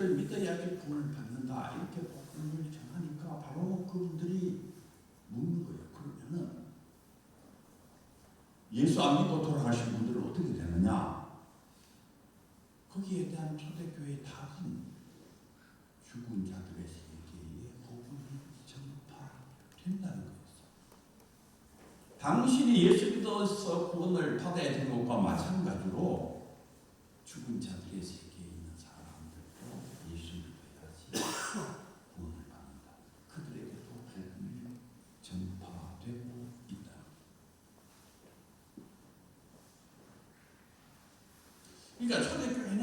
예수를 믿어야지 구원을 받는다 이렇게 복음을 전하니까 바로 그분들이 묻는 거예요. 그러면은 예수 안 믿고 돌아가신 분들은 어떻게 되느냐? 거기에 대한 초대교회의 답은 죽은 자들의 세계에 복음이 전파된다는 거였어. 당신이 예수 믿어서 구원을 받아야 되는 것과 마찬가지로 죽은 자들의 세계에 있는 사람들도 예수 믿어야지 구원을 받는다. 그들에게도 복음이 전파되고 있다. 그러니까 초대교회는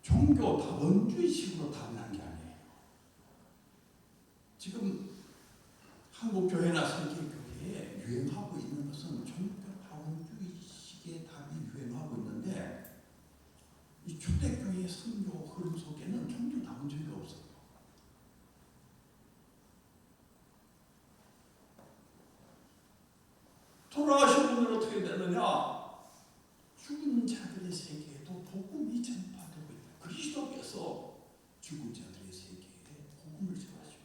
종교 다원주의식으로 답변한 게 아니에요. 지금 한국 교회나 세계 교회에 유행하고 있는 것은 종교 다원주의식의 답이 유행하고 있는데 이 초대교회의 선교 흐름 속에는 종교 다원주의가 없어요. 돌아가신 분은 어떻게 되느냐? 죽은 자들의 세계에도 복음이 전파되고 있다. 그리스도께서 죽은 자들의 세계에 복음을 전하시고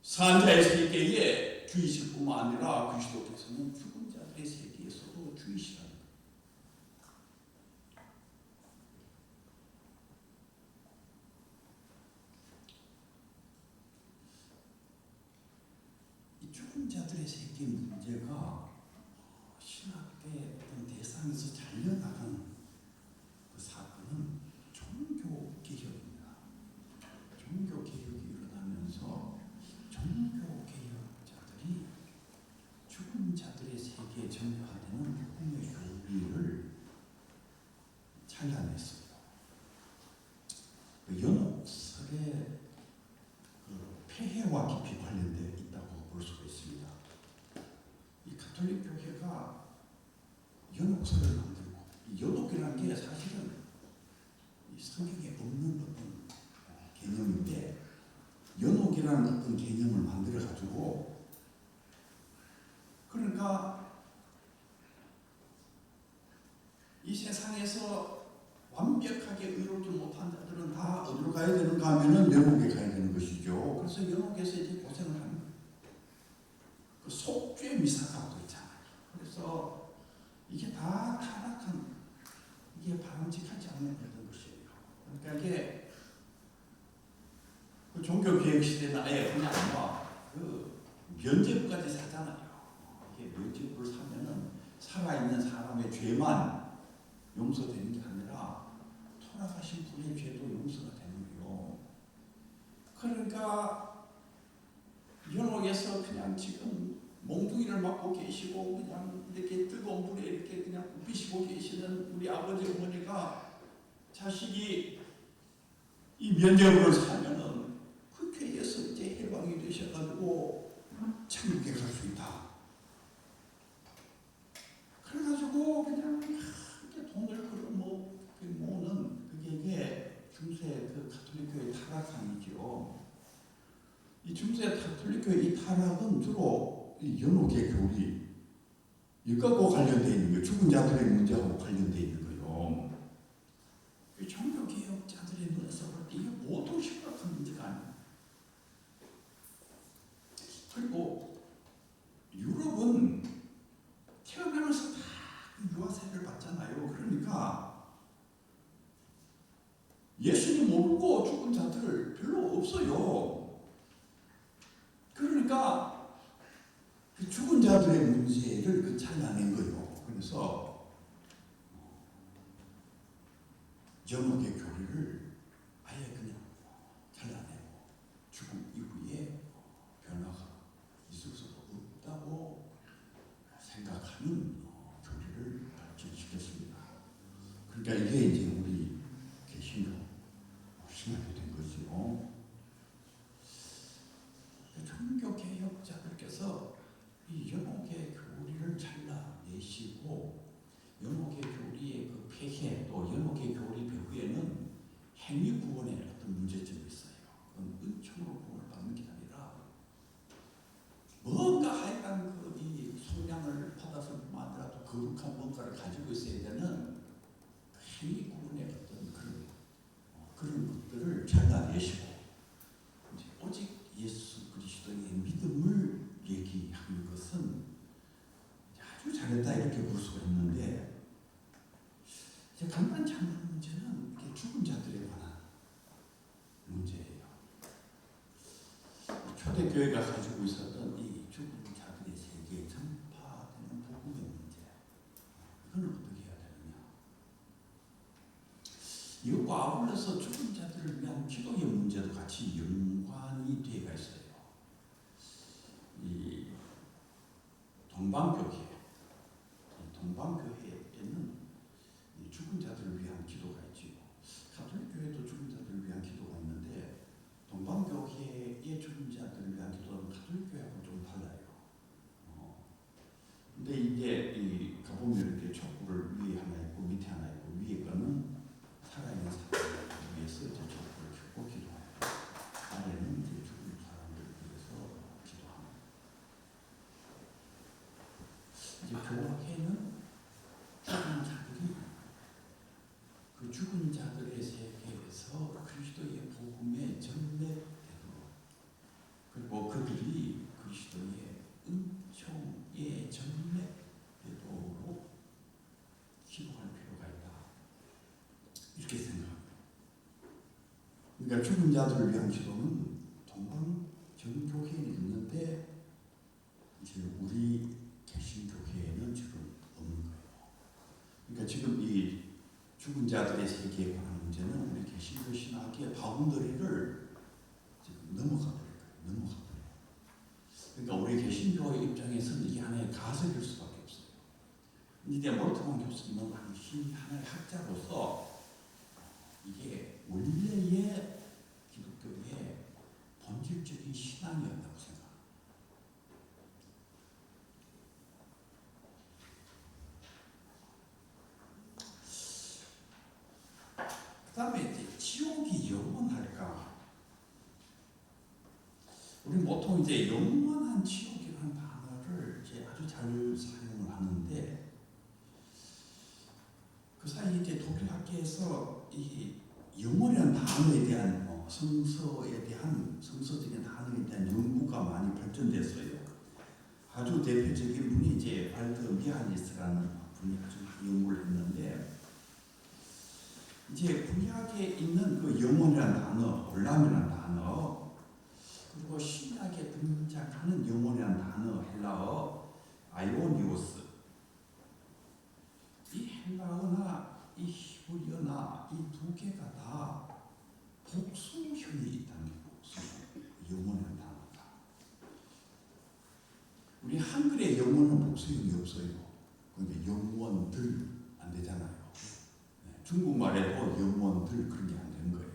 산 자의 세계에 주이실 뿐만 아니라 그리스도께서는 죽은 자들의 세계에서도 주이시라는 거예요. 이 죽은 자들의 세계 문제가 신학의 어떤 대상에서 잘려나가는 그 사건은 종교개혁입니다. 종교개혁이 일어나면서 종교개혁자들이 죽은 자들의 세계에 전파되는 복음의 교리를 잘라냈어요. 그 연옥설의 그 폐해와 깊이 관련되어 있다고 볼 수가 있습니다. 이 가톨릭 교회가 연옥설을 만들고, 이 연옥이라는 게 사실은 이 성경에 없는 어떤 개념인데, 연옥이라는 어떤 개념을 만들어가지고, 그러니까 이 세상에서 완벽하게 의롭지 못한 자들은 다 어디로 가야 되는가 하면은 연옥에 가야 되는 것이죠. 그래서 연옥에서 이제 고생을 하는 거예요. 그 속죄 미사가도 있잖아요. 그래서 이게 다 타락한, 이게 바람직하지 않는 어떤 것이에요. 그러니까 이게 그 종교개혁 시대는 아예 그냥 그 면죄부까지 사잖아요. 이게 면죄부를 사면은 살아있는 사람의 죄만 용서되는 게 아니라 돌아가신 분의 죄도 용서가 되는 거예요. 그러니까 연옥에서 그냥 지금 몽둥이를 맞고 계시고 그냥 이렇게 뜨거운 물에 이렇게 그냥 굽히시고 계시는 우리 아버지 어머니가 자식이 이 면죄부를 사면은 그 죄에서 이제 해방이 되셔가지고 천국에 갈 수 있다. 그래가지고 그냥 이렇게 돈을 모으는 그게 중세 그 가톨릭교회 타락함이죠. 이 중세 가톨릭교회 이 타락은 주로 이 연옥의 교리 이것과 관련되어 있는 거예요. 죽은 자들의 문제하고 관련되어 있는 거예요. 종교개혁자들의 눈에서 볼 때 이게 모두 심각한 문제가 아니에요. 그리고 유럽은 태어나면서 다 유아세를 받잖아요. 그러니까 예수님 모르고 죽은 자들 별로 없어요. 그러니까 그 죽은 자들의 문제를 그 잘라낸 거예요. 그래서 연옥의 교리를 아예 그냥 잘라내고 죽음 이후에 변화가 있을 수가 없다고 생각하는 교리를 발전시켰습니다. 그러니까 이게 이제 우리 개신교 신학이 된 거죠. 종교개혁자들께서 이 연옥의 교리를 잘라내시고 연옥의 교리의 그 폐해 또 연옥의 교리 배후에는 행위구원의 어떤 문제점이 있어요. 그건 은총으로 구원을 받는 게 아니라 뭔가 하여간 이 소량을 받아서 만들어도 거룩한 뭔가를 가지고 있어야 되는 그 행위구원의 어떤 그런 잘라내시고 이제 오직 예수 그리스도의 믿음을 얘기하는 것은 아주 잘했다 이렇게 볼 수가 있는데, 이제 간단치 않은 문제는 이게 죽은 자들에 관한 문제예요. 초대교회가 가지고 있었던 이 죽은 자들의 세계에 전파되는 복음의 문제, 이거는 어떻게 해야 되느냐. 이것과 아울러서 죽은 자들을 위한 기도의 문제도 같이 연관이 되어 있어요. 이 동방교회에는 죽은 자들을 위한 기도가 있지요. 가톨릭 교회도 죽은 자들을 위한 기도가 있는데, 동방교회의 죽은 자들을 위한 기도는 가톨릭 교회하고 좀 달라요. 근데 이제 이 가보면 이렇게 촛불을 위에 하나 있고 밑에 하나 있고, 위에 거는 살아있는 사람을 위해서 이제 촛불을 켜고 기도해요. 아래는 이제 죽은 사람들을 위해서 기도합니다. 이제 교회는 죽은 자들이 그 죽은 자들의 세계에서 그리스도의 복음의 전매되도록, 그리고 그들이 그리스도의 은총의 전매되도록 기도할 필요가 있다, 이렇게 생각합니다. 그러니까 죽은 자들을 위한 기도는 동방 정교회에 있는데 이제 우리 개신교회에는 지금 없는 거예요. 그러니까 지금 이 죽은 자들의 세계에 관한 문제는 우리 개신교 신학의 바운더리를 지금 넘어가버릴 거예요. 그러니까 우리 개신교의 입장에서는 이게 하나의 가설일 수밖에 없어요. 이제 몰트만 교수님은 하나의 학자로서 이게 원래의 기독교의 본질적인 신앙이었다고 생각합니다. 그 다음에 이제 지옥이 영원할까? 우리 보통 이제 영원한 지옥이라는 단어를 이제 아주 잘 사용을 하는데, 그 사이 이제 독일학계에서 이 영원이라는 단어에 대한 성서적인 단어에 대한 연구가 많이 발전됐어요. 아주 대표적인 분이 이제 발더 미하니스라는 분이 아주 많이 연구를 했는데, 이제 구약에 있는 그 영혼이라는 단어, 올람이라는 단어, 그리고 신약에 등장하는 영혼이라는 단어, 헬라어 아이오니오스, 이 헬라어나 이 히브리어나 이 두 개가 다 복수형이 있다는 게 영혼이라는 단어다. 우리 한글의 영혼은 복수형이 없어요. 그런데 영혼들 안 되잖아요. 중국말에도 영혼들 그런 게 안 되는 거예요.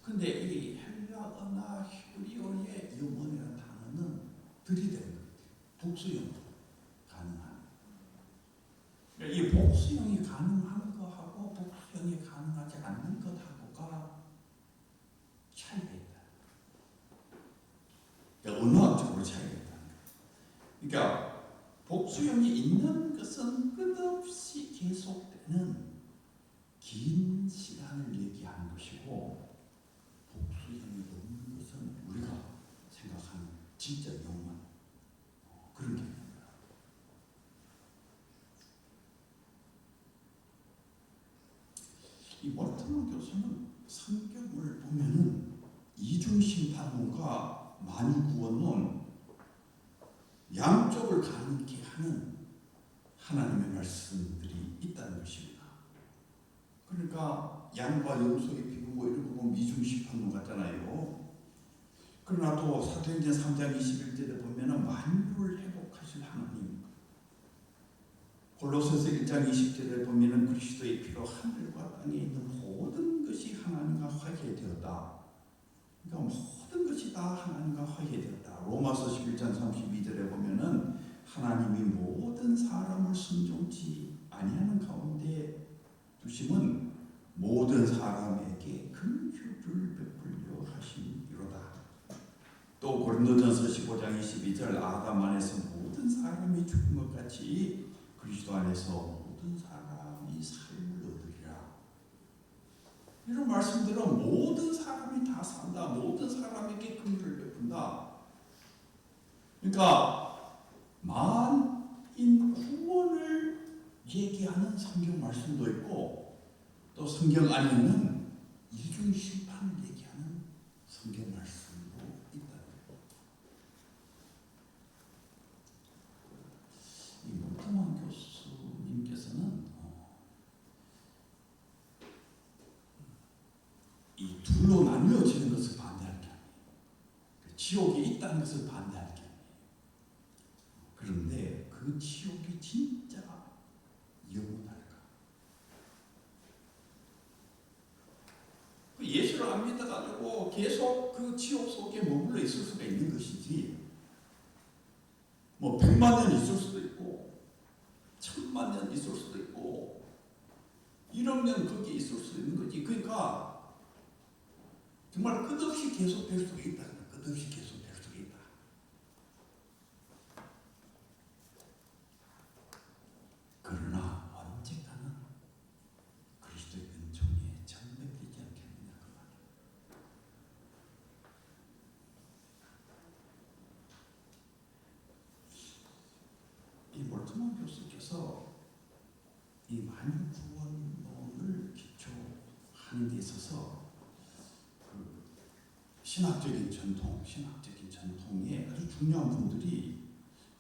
근데 이 헬라어나 히브리어의 영혼이라는 단어는 들이대는 거예요. 복수형 가능한. 그러니까 이 복수형이 가능한 거하고 복수형이 가능하지 않는 것하고가 차이가 있다. 그러니까 언어학적으로 차이가 있다는 거예요. 그러니까 복수형이 있는 것은 끝없이 계속되는 긴 시간을 얘기하는 것이고, 복수형이 없는 것은 우리가 생각하는 진짜 영원, 그런 개념입니다. 이 몰트먼 교수는 성경을 보면은 이중심판론과 만유구원론, 양쪽을 가능케 하는 하나님의 말씀들이 있다는 것입니다. 그러니까 양과 염소의 피부 뭐 이런 거 보면 이중심판론 같잖아요. 그러나 또 사도행전 3장 21절에 보면은 만유를 회복하실 하나님, 골로새서 1장 20절에 보면은 그리스도의 피로 하늘과 땅에 있는 모든 것이 하나님과 화해되었다. 그러니까 모든 것이 다 하나님과 화해되었다. 로마서 11장 32절에 보면은 하나님이 모든 사람을 순종치 아니하는 가운데 두심은 모든 사람에게 긍휼을 베풀려 하심이로다. 또 고린도전서 15장 22절 아담 안에서 모든 사람이 죽은 것 같이 그리스도 안에서 모든 사람이 삶을 얻으리라. 이런 말씀대로 모든 사람이 다 산다. 모든 사람에게 긍휼을 베푼다. 그러니까 만인 구원을 얘기하는 성경 말씀도 있고 또 성경 안에는 이중 심판을 얘기하는 성경 말씀도 있다. 이 문태만 교수님께서는 이 둘로 나뉘어지는 것을 반대할 게 아니에요. 지옥이 있다는 것을 반대할 게 아니에요. 그런데 그 지옥이 진짜 영원할까? 그 예수를 안 믿어가지고 계속 그 지옥 속에 머물러 있을 수가 있는 것이지, 뭐 100만 년 있을 수도 있고 1000만 년 있을 수도 있고 1억 년 거기에 있을 수 있는 거지. 그러니까 정말 끝없이 계속될 수 있다. 끝없이 계속될 수 있다. 그러나 언젠가는 그리스도의 은총에 전백되지 않겠느냐 그 말이에요. 이 몰트만 교수께서 이 만유 구원론을 기초하는 데 있어서 신학적인 전통에 아주 중요한 분들이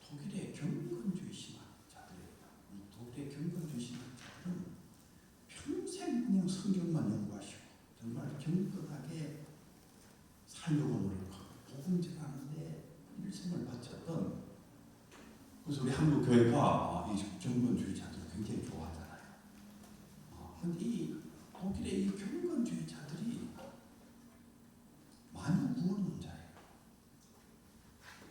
독일의 경건주의 신학자들이에요. 이 독일의 경건주의 신학자들은 평생 그냥 성경만 연구하시고 정말 경건하게 살려고 노력하고 복음 전하는데 일생을 바쳤던, 그래서 우리 한국 교회가 이 경건주의자들을 굉장히 좋아하잖아요. 그런데 이 독일의 이 경건주의자들이 많은 구원론자예요.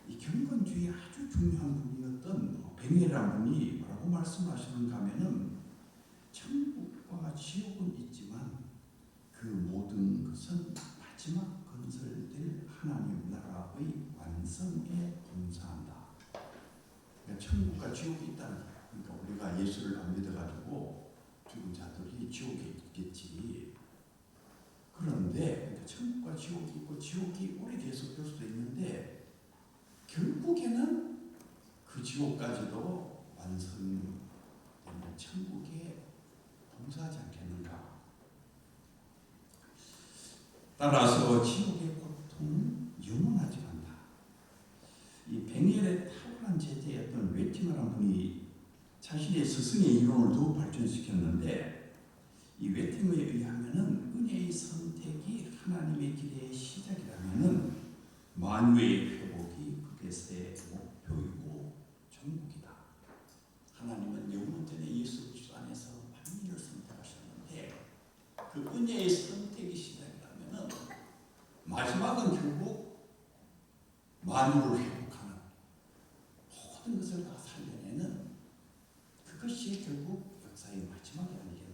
이 경건주의에 아주 중요한 분이었던 뱅이라는 분이 뭐라고 말씀하시는가 하면은 천국과 지옥은 있지만 그 모든 것은 마지막 건설될 하나님 나라의 완성에 봉사한다. 그러니까 천국과 지옥이 있다는 거예요. 그러니까 우리가 예수를 안 믿어가지고 죽은 자들이 지옥에 있겠지. 그런데 천국과 지옥이 있고 지옥이 오래 계속될 수도 있는데 결국에는 그 지옥까지도 완성되는 천국에 봉사하지 않겠는가. 따라서 지옥의 고통은 영원하지 않다. 이 뱅헬의 탁월한 제자였던 웨팅어라는 분이 자신의 스승의 이론을 더욱 발전시켰는데, 이 웨팅어에 의하면은 은혜의 선택이 하나님의 길의 시작이라면은 만유의 회복이 그것의 목표이고 천국이다. 하나님은 영원 전에 예수 그리스도 안에서 만유를 선택하셨는데 그 은혜의 선택이 시작이라면은 마지막은 결국 만유를 회복하는, 모든 것을 다 살려내는 그것이 결국 역사의 마지막이 아니겠는가.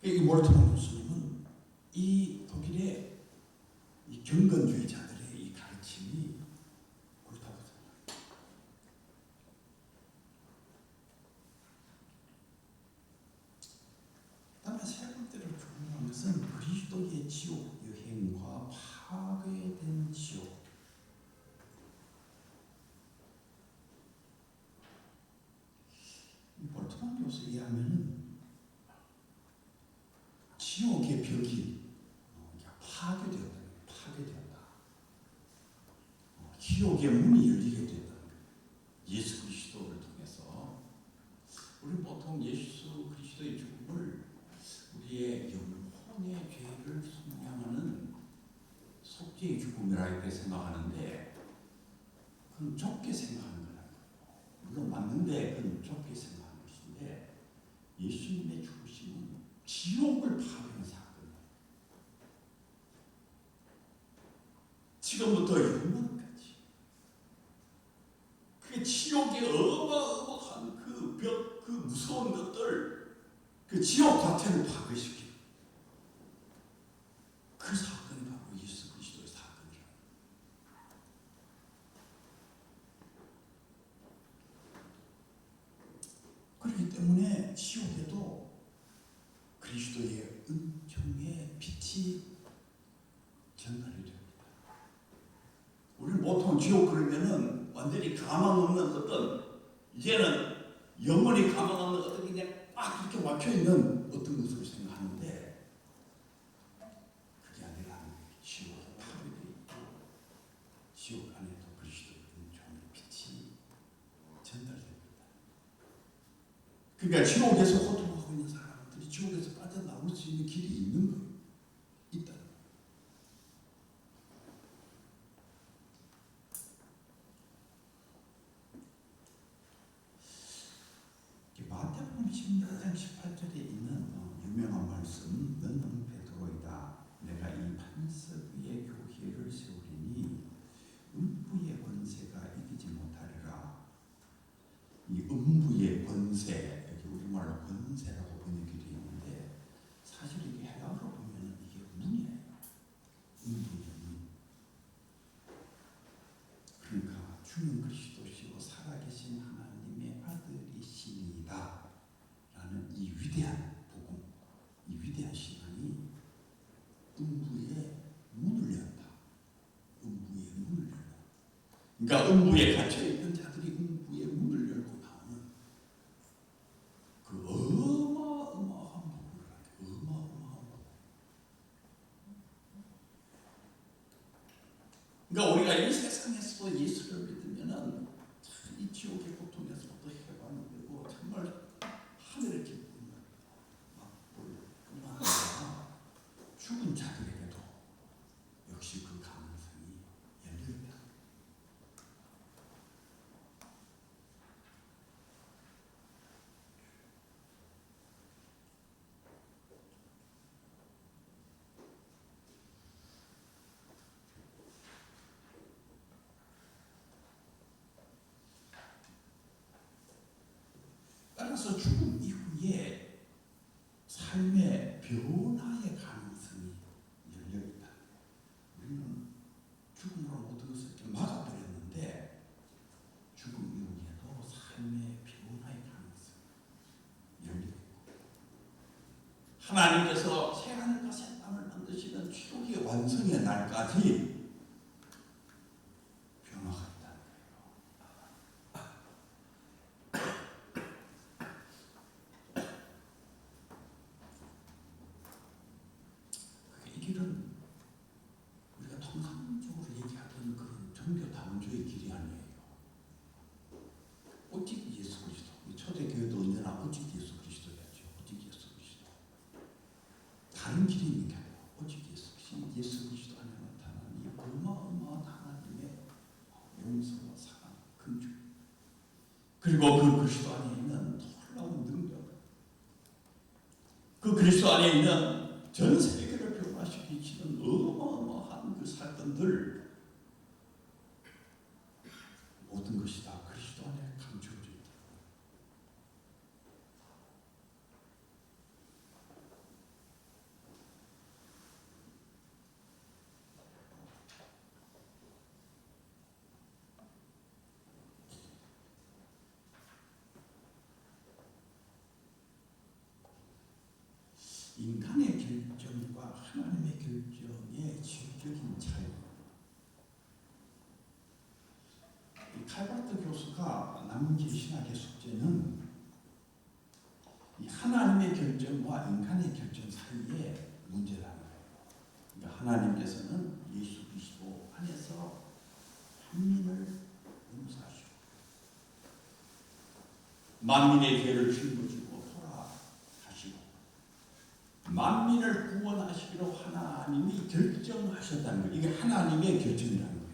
이 몰트만 교수님은 이 독일의 이 경건주의자들의 이 가르침이 옳다고 생각합니다. 다음에 세 번째로 중요한 것은 그리스도의 지옥 여행과 파괴된 지옥. 몰트만 교수에 의하면은 지옥의 벽이 파괴되었다. 지옥의 문이 열리게 되었다. 예수 그리스도를 통해서. 우리 보통 예수 그리스도의 죽음을 우리의 영혼의 죄를 속량하는 속죄의 죽음이라 이렇게 생각하는데, 그건 좁게 생각하는 거예요. 물론 맞는데 그건 좁게 생각하는 것인데, 예수님의 죽으심은 지옥을 파괴하는 사건이에요. 지금부터 영원까지 그 지옥의 어마어마한 그 벽, 그 무서운 것들, 그 지옥 자체를 파괴시키는 그 사건이 바로 예수 그리스도의 사건이에요. 그리고 지옥에도 그리스도의 은총의 빛이 전달이 됩니다. 우리는 보통 지옥 그러면은 완전히 가망 없는 어떤, 이제는 영원히 가망 없는 어떤 그냥 막 이렇게 막혀 있는 어떤 것으로 생각하는데, 그게 아니라 지옥이 파괴되어 있고 지옥 안에도 그리스도의 은총의 빛이 전달됩니다. 그러니까 지옥에서 고통하고 있는 사람들이 지옥에서 빠져나올 수 있는 길이 있는 거예요. 있다. 마태복음 16장 18절에 있는 유명한 말씀, 너는 베드로이다. 내가 이 반석 위에 교회를 세우리니 음부의 권세가 이기지 못하리라. 이 음부의 권세, 여기 우리말로 권세라고 번역이 되어 있는데 사실 이게 헬라어로 보면 이게 문이에요. 음부의 문. 그러니까 주는 그리스도시고 살아계신 하나님의 아들이시니이다 라는 이 위대한 복음, 이 위대한 신앙이 음부의 문을 연다. 음부의 문을 열다. 그러니까 음부에 갇혀있던 자들이 음부의 문을 열고 나오는 그 어마어마한 복음을 하게. 어마어마한 복음. 그러니까 우리가 이 세상에서 예수를 믿으면은 이 지옥의 고통에서부터 해방이 되고 정말 하늘의 기쁨을 맛볼 뿐만 아니라 죽은 자들에게도 역시 그 가능성이 열려있다. 따라서 죽음 이후에 삶의 변화의 가능성이 열려있다. 우리는 죽음으로 모든 것을 이렇게 막아버렸는데 죽음 이후에도 삶의 변화의 가능성이 열려있고, 하나님께서 새하늘과 새 땅을 만드시는 최후의 완성의 날까지 변화가 있다는 거예요. 이 길은 우리가 통상적으로 얘기하던 그런 종교 다원주의 길이 아니에요. 오직 예수 그리스도. 초대교회도 언제나 오직 예수 그리스도였죠. 오직 예수 그리스도. 다른 길이 있는 게 아니라 오직 예수 그리스도. 예수 그리스도 안에 나타나는 이 어마어마한 하나님의 용서와 사랑, 긍휼, 그리고 그 그리스도 안에 있는 놀라운 능력, 그 그리스도 안에 있는 전 세계를 변화시키시는 어마어마한 그 사건들, 모든 것이 다 그리스도 안에 감추어져 있다. 인간의 결정과 하나님의 결정의 질적인 차이. 이 칼바르트 교수가 남긴 신학의 숙제는 이 하나님의 결정과 인간의 결정 사이의 문제라는 거예요. 그러니까 하나님께서는 예수 그리스도 안에서 만민을 용서하시고 만민의 죄를 짊어지고 돌아가시고 만민을 구원하시기로 하나님이 결정하셨다는 거예요. 이게 하나님의 결정이라는 거예요.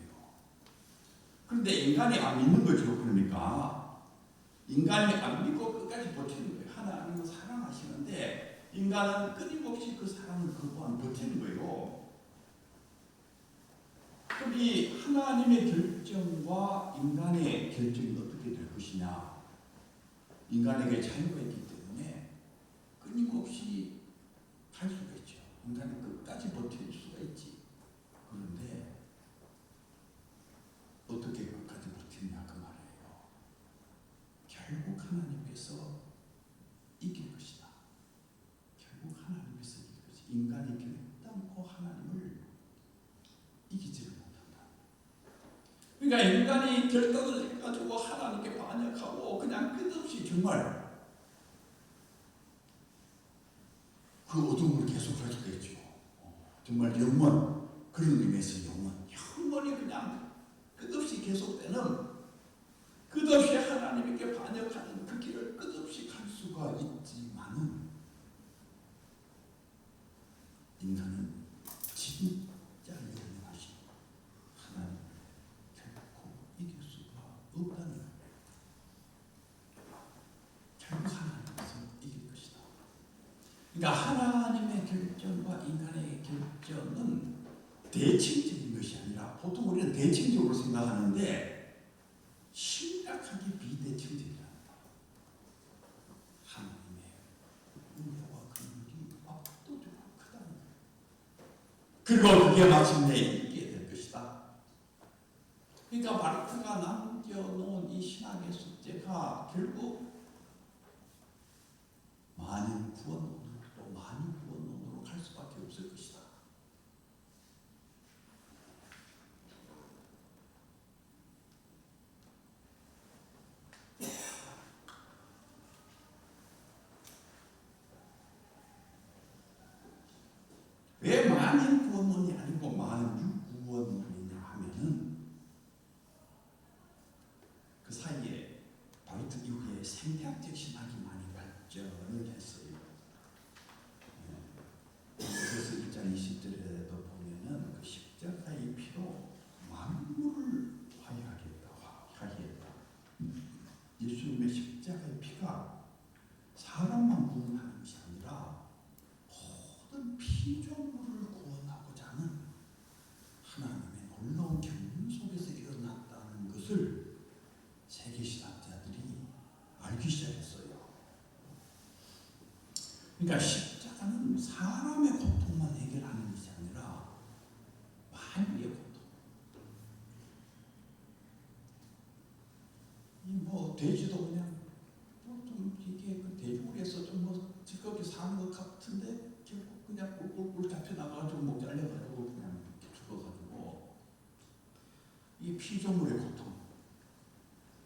그런데 인간이 안 믿는 거죠. 그러니까 인간이 안 믿고 끝까지 버티는 거예요. 하나님은 사랑하시는데 인간은 끊임없이 그 사랑을 거부하고 버티는 거예요. 그럼 이 하나님의 결정과 인간의 결정이 어떻게 될 것이냐. 인간에게 자유가 있기 때문에 끊임없이 갈 수가 있죠. 인간은 끝까지 버틸 수가 있지. 그런데 어떻게 끝까지 버티냐 그 말이에요. 결국 하나님께서 이기는 그러니까 인간이 결단을 해가지고 하나님께 반역하고 그냥 끝없이 정말 그 어둠을 계속할 수가 있죠. 정말 영원, 그런 의미에서 영원히 그냥 끝없이 계속되는, 끝없이 하나님께 반역하는 그 길을 끝없이 갈 수가 있지만은 인간은 진짜 영원하신 하나님을 결코 이길 수가 없다는 거예요. 결국 하나님께서 이길 것이다. 그러니까 하나님의 결정과 인간의 결정은 대칭적인 것이 아니라, 보통 우리는 대칭적으로 생각하는데 심각하게 비대칭적이다. 하나님의 은혜와 긍휼이 압도적으로 크다는 거예요. 그리고 그게 마침내 이기게 될 것이다. 그러니까 바르트가 남겨놓은 이 신학의 숙제가 결국 만인 구원론으로, 또 만인 구원론으로 갈 수밖에 없을 것이다. 왜 만인 구원론이 아니고 만유 구원론이냐 하면은 그 사이에 바르트 이후에 생태학적 신학이 많이 발전을 했어요. 그래서 1장 20절에도 보면은 그 십자가의 피로 만물을 화해하겠다. 예수님의 십자가의 피가 사람만 구원하는 것이 아니라 모든 피조물을 구원하고자 하는 하나님의 놀라운 경륜 속에서 일어났다는 것을 세계신학자들이 알기 시작했어요. 그러니까 십자가는 사람의 고통만 해결하는 것이 아니라 만유의 고통. 뭐 돼지도 그냥 좀 이게 그 돼지고기에서 좀 뭐 즐겁게 사는 것 같은데 결국 그냥 꿀꿀꿀 잡혀 나가가지고 목 잘려가지고 그냥 죽어가지고, 이 피조물의 고통.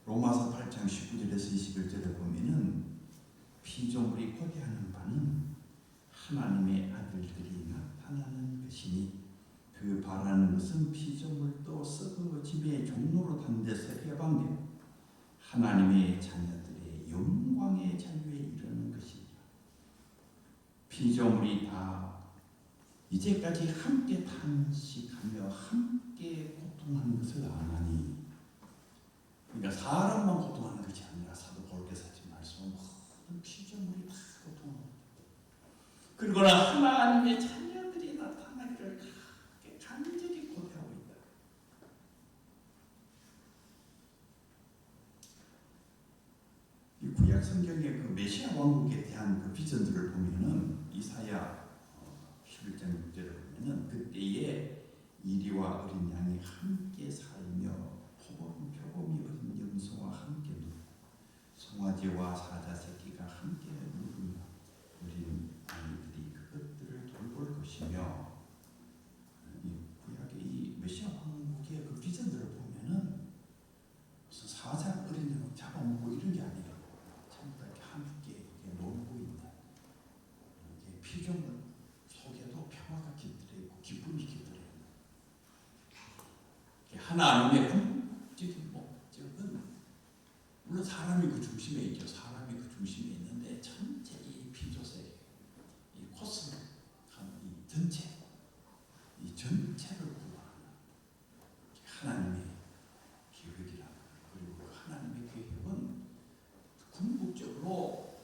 로마서 8장 19절에서 21절에 보면은 피조물이 고대하는 바는 하나님의 아들들이 나타나는 것이니 그 바라는 것은 피조물도 썩어짐의 종로로 단 데서 해방되어 하나님의 자녀들의 영광의 자유에 이르는 것이니라. 피조물이 다 이제까지 함께 탄식하며 함께 고통하는 것을 아나니, 그러니까 사람만 고통하는 것이 아니라 사도 바울께서 하신 말씀, 모든 피조물이 다 고통하고, 그러나 하나님의 자녀들이 나타나기를 간절히 고대하고 있다. 이 구약 성경의 그 메시아 왕국에 대한 그 비전들을 보면은 이사야 11장 6절을 보면은 그때에 이리와 어린 양이 함께 살며 표범이 어린 염소와 함께 누르고 송아지와 사자 새끼가 함께 누르며 어린 아이들이 그것들을 돌볼 것이며, 이 구약의 이 메시아 왕국의 그 비전들을 보면은 무슨 사자 어린 양 잡아먹고 이런 게 아니에요. 전부 다 이렇게 함께 놀고 있는, 이게 피조물 속에도 평화가 깃들어 있고 기쁨이 깃들어 있는, 하나님의 궁극적인 목적은 물론 사람이 그 중심에 있죠. 사람이 그 중심에 있는데 전체 이 피조세계, 이 코스모, 이 전체, 이 전체를 구원하는 하나님의 계획이라. 그리고 그 하나님의 계획은 궁극적으로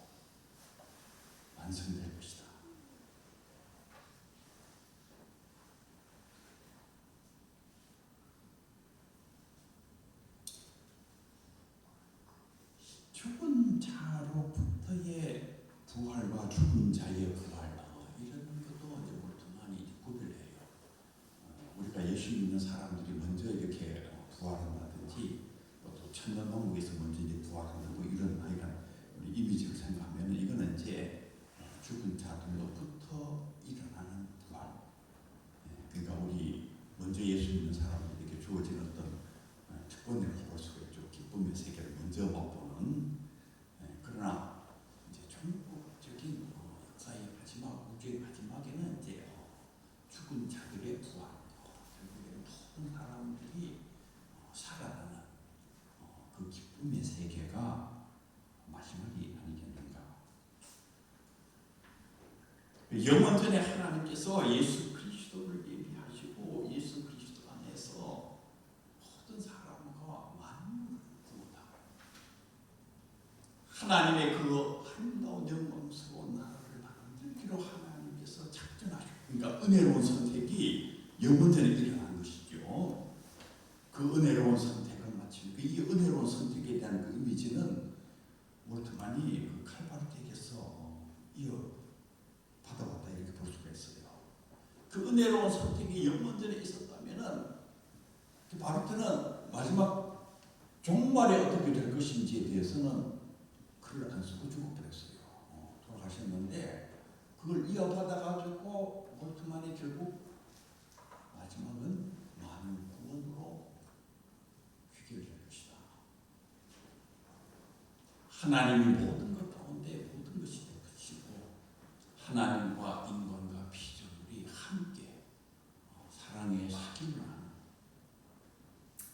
완성될 것이다. 죽은 자로부터의 부활과 죽은 자의 부활, 이런 것도 이제 우리 구별해요. 우리가 예수 믿는 사람들이 먼저 이렇게 부활한다든지, 또 천년왕국에서 먼저 이제 부활한다고 이런 우리 이미지를 생각하면 이거는 이제 죽은 자들로부터 일어나는 부활. 그러니까 우리 먼저 예수 믿는 사람들에게 주어진 어떤 영원전에 하나님께서 예수 그리스도를 예비하시고 예수 그리스도 안에서 모든 사람과 만물을 구원하고 하나님의 그 아름다운 영광스러운 나라를 만들기로 하나님께서 작정하시고, 그러니까 은혜로운 선택이 영원전에 일어난 것이죠. 그 은혜로운 선택을 마치고, 이 은혜로운 선택에 대한 그 이미지는 몰트만이 그 칼바르 댁에서 이어 받아왔다 이렇게 볼 수가 있어요. 그 은혜로운 선택이 영원전에 있었다면은 바르트는 마지막 종말에 어떻게 될 것인지에 대해서는 글을 안 쓰고 죽어버렸어요. 돌아가셨는데 그걸 이어받아가지고 몰트만이 결국 마지막은 만물 구원으로 귀결될 것이다. 하나님이 모든 것 가운데 모든 것이 될 것이고, 하나님과 인간과 피조물이 함께 사랑의 사귐을 하는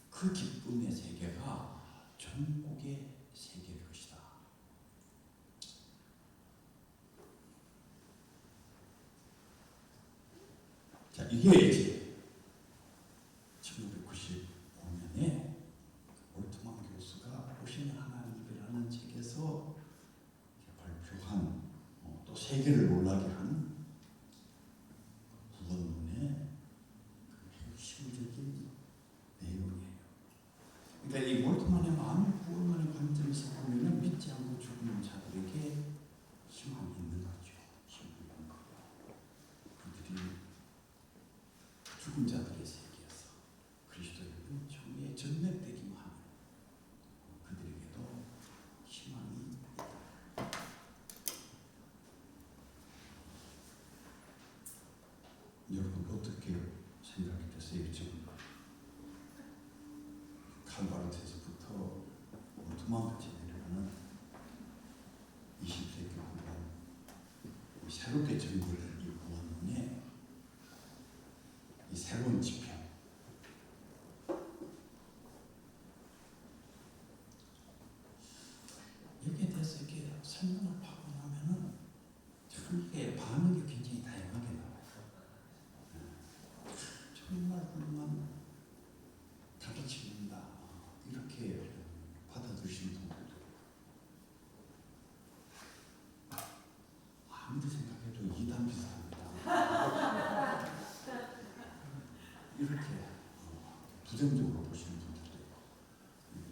그 기쁨의 세계가 천국의 세계일 것이다. 자, 이게 이제 1995년에 몰트만 교수가 오시는 하나님이라는 책에서 발표한 또 세계를 놀라게 한 구원론의 핵심적인 내용이에요. 그러니까 이 몰트만의 마음 구원론의 관점에서 보면 믿지 않고 죽는 자들에게 희망이 있는 거죠. 희망이 있는 거예요. 그들이 죽은 자들의 세계에서 그리스도의 은총에 전맥되기만 하면 그들에게도 희망이 있다. 여러분 어떻게 생각이 되세요? 지금 칼바르트에서부터 몰트만까지 내려가는 20세기 후반 새롭게 전개된 이 구원론의 이 새로운 지평, 여기에 대해서 이렇게 설명을 하고 나면은 참 이게 반응이 굉장히 다양하게 나와요. 정말 훌륭한 가르침입니다. 이렇게 받아들이시는 분들도 아무리 생각해도 이단 비슷합니다. 이렇게 부정적으로 보시는 분들도 있고,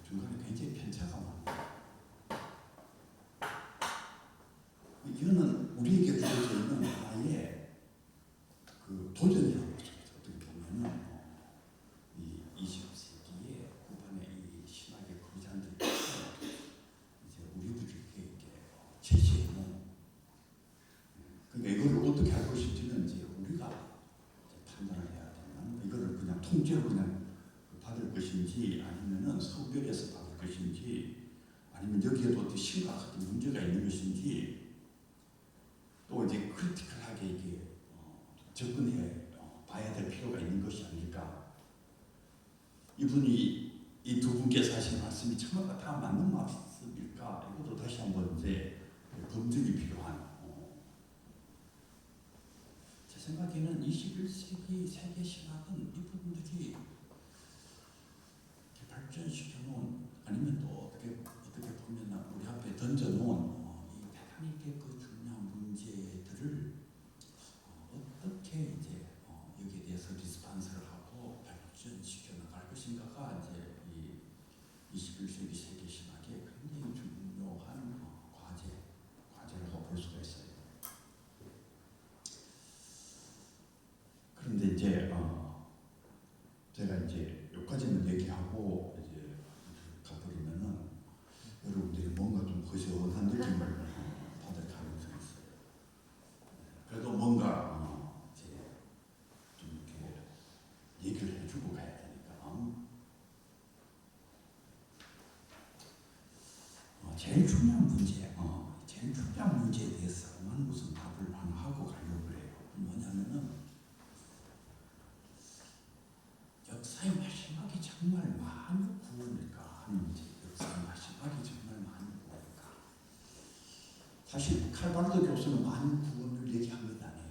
중간에 굉장히 편차가 많아요. 이거는 우리에게 주어져 있는 하나의 그 도전이라고 볼 수 있어요. 어떻게 보면은 이 20세기의 후반에 이 신학의 거장들께서 이제 우리들에게 이렇게 제시해놓은, 그러니까 이거를 어떻게 할 것인지는 이제 우리가 판단을 해야 되는, 이거를 그냥 통째로 그냥 받을 것인지 아니면은 성별에서 받을 것인지 아니면 여기에도 어떤 심각한 문제가 있는 것인지 또 이제 크리티컬하게 이게 접근해 봐야 될 필요가 있는 것이 아닐까. 이분이 이 두 분께서 하신 말씀이 정말 다 맞는 말씀일까? 이것도 다시 한번 이제 검증이 필요한. 제 생각에는 21세기 세계 신학은 이분들이 발전시켜 놓은, 아니면 또 어떻게 보면 우리 앞에 던져 놓은 이 대단히 그 중요한 문제들을 어떻게 이제 여기에 대해서 리스판스를 하고 발전시켜 나갈 것인가가 이제 이 21세기 세계 신학의 굉장히 중요한 과제라고 볼 수가 있어요. 그런데 이제 제가 이제 여기까지는 얘기하고 이제 가버리면은 여러분들이 뭔가 좀 거시적한 느낌을 받을 가능성이 있어요. 그래도 뭔가 이제 좀 이렇게 얘기를 해주고 가야 되니까. 제일 중요한 문제에 대해서만 무슨 답을 하고 가려고 해요. 뭐냐면은 역사의 마지막이 정말 만국 구원일까 하는 문제. 역사의 마지막이 정말 만국 구원일까. 사실 칼바르트 교수는 만국 구원을 얘기한 것 아니에요.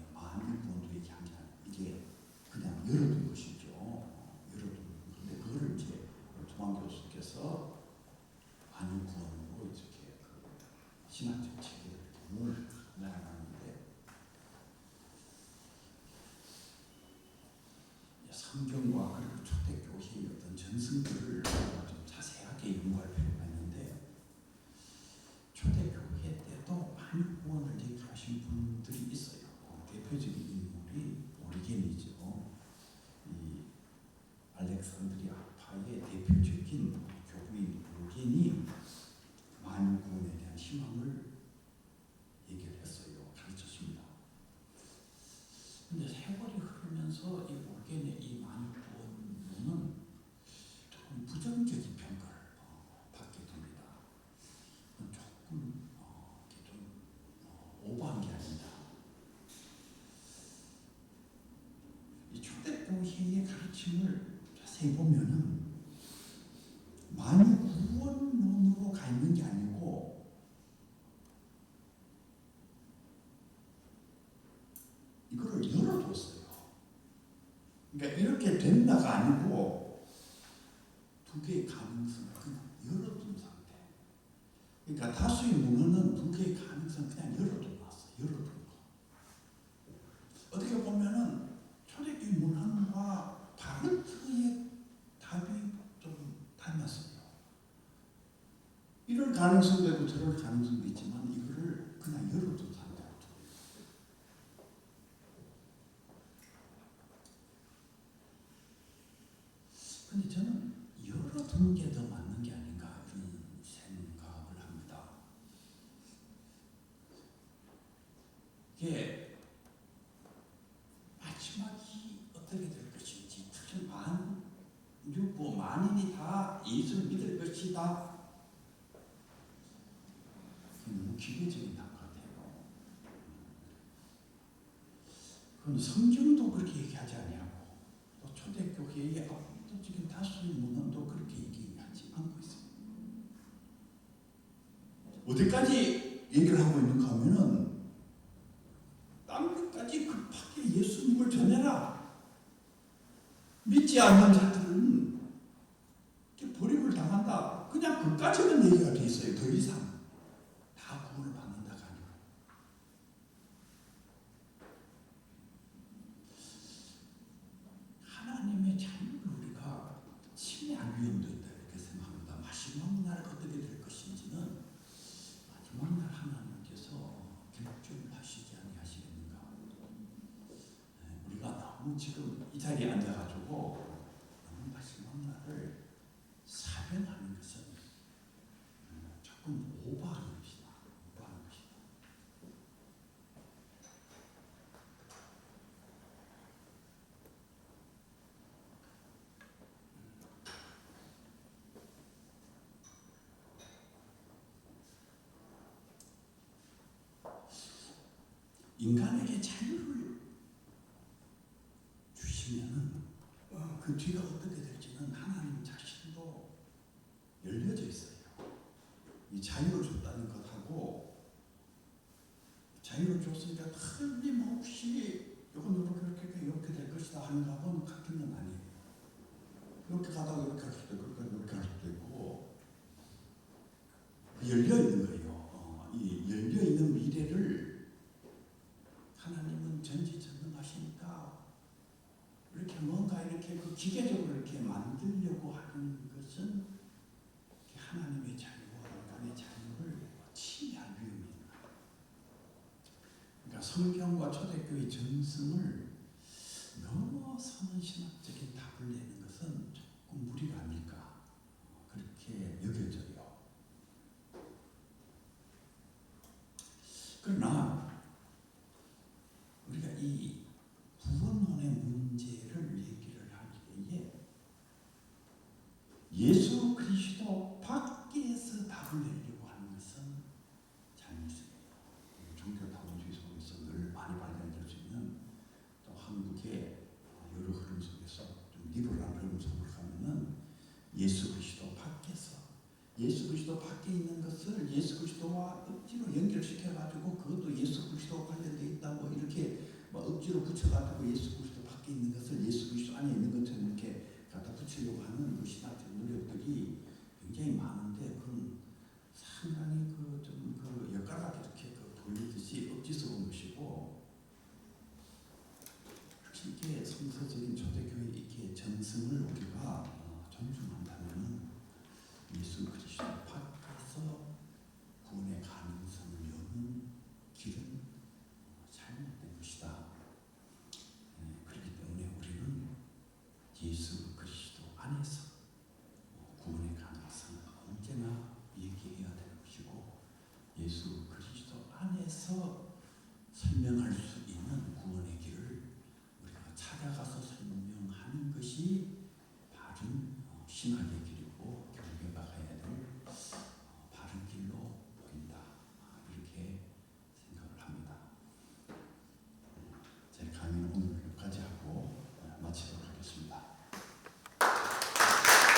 신학적 체계를 이렇게 물 날아가는데 성경과 그리고 초대교회의 어떤 전승들을 좀 자세하게 연구할 필요가 있는데 초대교회 때도 많은 구원을 얘기하신 분들이 있어요. 대표적인 인물이 오리겐이죠. 이 알렉산드리아파의 대표적인 교부인 오리겐이 만유구원에 대한 희망을 얘기를 했어요. 가르쳤습니다. 근데 세월이 흐르면서 이 오리겐의 이 만유구원론은 조금 부정적인 평가를 받게 됩니다. 조금 이렇게 좀 오버한 게 아니다. 이 초대교회의 가르침을 자세히 보면은 만유구원론으로 가 있는 게 아니고 이거를 열어뒀어요. 그러니까 이렇게 된다가 아니고 두 개의 가능성을 그냥 열어둔 상태. 그러니까 다수의 문헌은 두 개의 가능성을 그냥 열어둬놨어요. 열어둔 거. 어떻게 보면은 초대교회 문헌과 바르트의 답이 좀 닮았어요. 이럴 가능성도 있고 저럴 가능성도 있지만 이거를 그냥 열어둔 상태로 둬요. 근데 저는 열어둔 게 더 맞는 게 아닌가 이런 생각을 합니다. 이게 마지막이 어떻게 될 것인지, 특히 만인이 다 예수를 믿을 것이다. 너무 기계적인 답 같아요. 그건 성경도 그렇게 얘기하지 아니하고 또 초대교회의 압도적인 다수의 문헌도 그렇게 얘기하지 않고 있습니다. 어디까지 얘기를 하고 있는가 하면은 땅끝까지 급하게 예수님을 전해라. 믿지 않는 자들은 버림을 당한다. 그냥 그까지만 얘기가 돼 있어요. 더 이상 다 구원을 받는다가 아니고. 하나님의 자유를 우리가 침해할 위험도 있다 이렇게 생각합니다. 마지막 날 어떻게 될 것인지는 마지막 날 하나님께서 결정을 하시지 아니하시겠는가. 우리가 너무 지금 이 자리에 앉아가지고 너무 마지막 날을 사변하는 것은 조금 오버하는 것이다. 오버하는 것이다. 인간에게 자유를 주시면은 그 뒤가 어떻게 될지는 하나님 자신도 열려져 있어요. 이 자유를 줬다는 것하고 자유를 줬으니까 틀림없이 이건 이렇게 될 것이다 하는 것은 같은 건 아니에요. 이렇게 가다가 이렇게 할 수도 있고 이렇게 할 수도 있고 열려 있는 거예요. 이 열려 있는 미래를 하나님은 전지전능하시니까 이렇게 뭔가 이렇게 그 기계적으로 이렇게 만들려고 하는 것은 하나님의 자유와 인간의 자유를 침해할 위험이 있는 거예요. 그러니까 성경과 초대교회 전승을 넘어서는 신학적인 답을 내는 것은 조금 무리가 아닐까 그렇게 여겨져요. 그러나 우리가 이 구원론의 문제를 얘기를 할 때에 예수 그리스도 밖에서 답을 내려고 하는 것은 잘못이에요. 종교 다원주의 속에서 늘 많이 발견될 수 있는 또 한국의 여러 흐름 속에서 좀 리버럴한 흐름 속으로 가면은 예수 그리스도 밖에서 예수 그리스도 밖에 있는 것을 예수 그리스도와 억지로 연결시켜가지고 그것도 예수 그리스도와 관련되어 있다고 이렇게 억지로 붙여가지고 예수 그리스도 밖에 있는 것을 예수 그리스도 안에 있는 것처럼 이렇게 갖다 붙이려고 하는 그 신학적 노력들이 굉장히 많은데 그건 상당히 그 좀 그 엿가락 정서적인 초대교회 이렇게 정성을 우리가 존중한다면 예수 그리스도 밖에서 구원의 가능성을 여는 길은 잘못된 것이다. 그렇기 때문에 우리는 예수 그리스도 안에서 구원의 가능성을 언제나 얘기해야 되는 것이고 예수 그리스도 안에서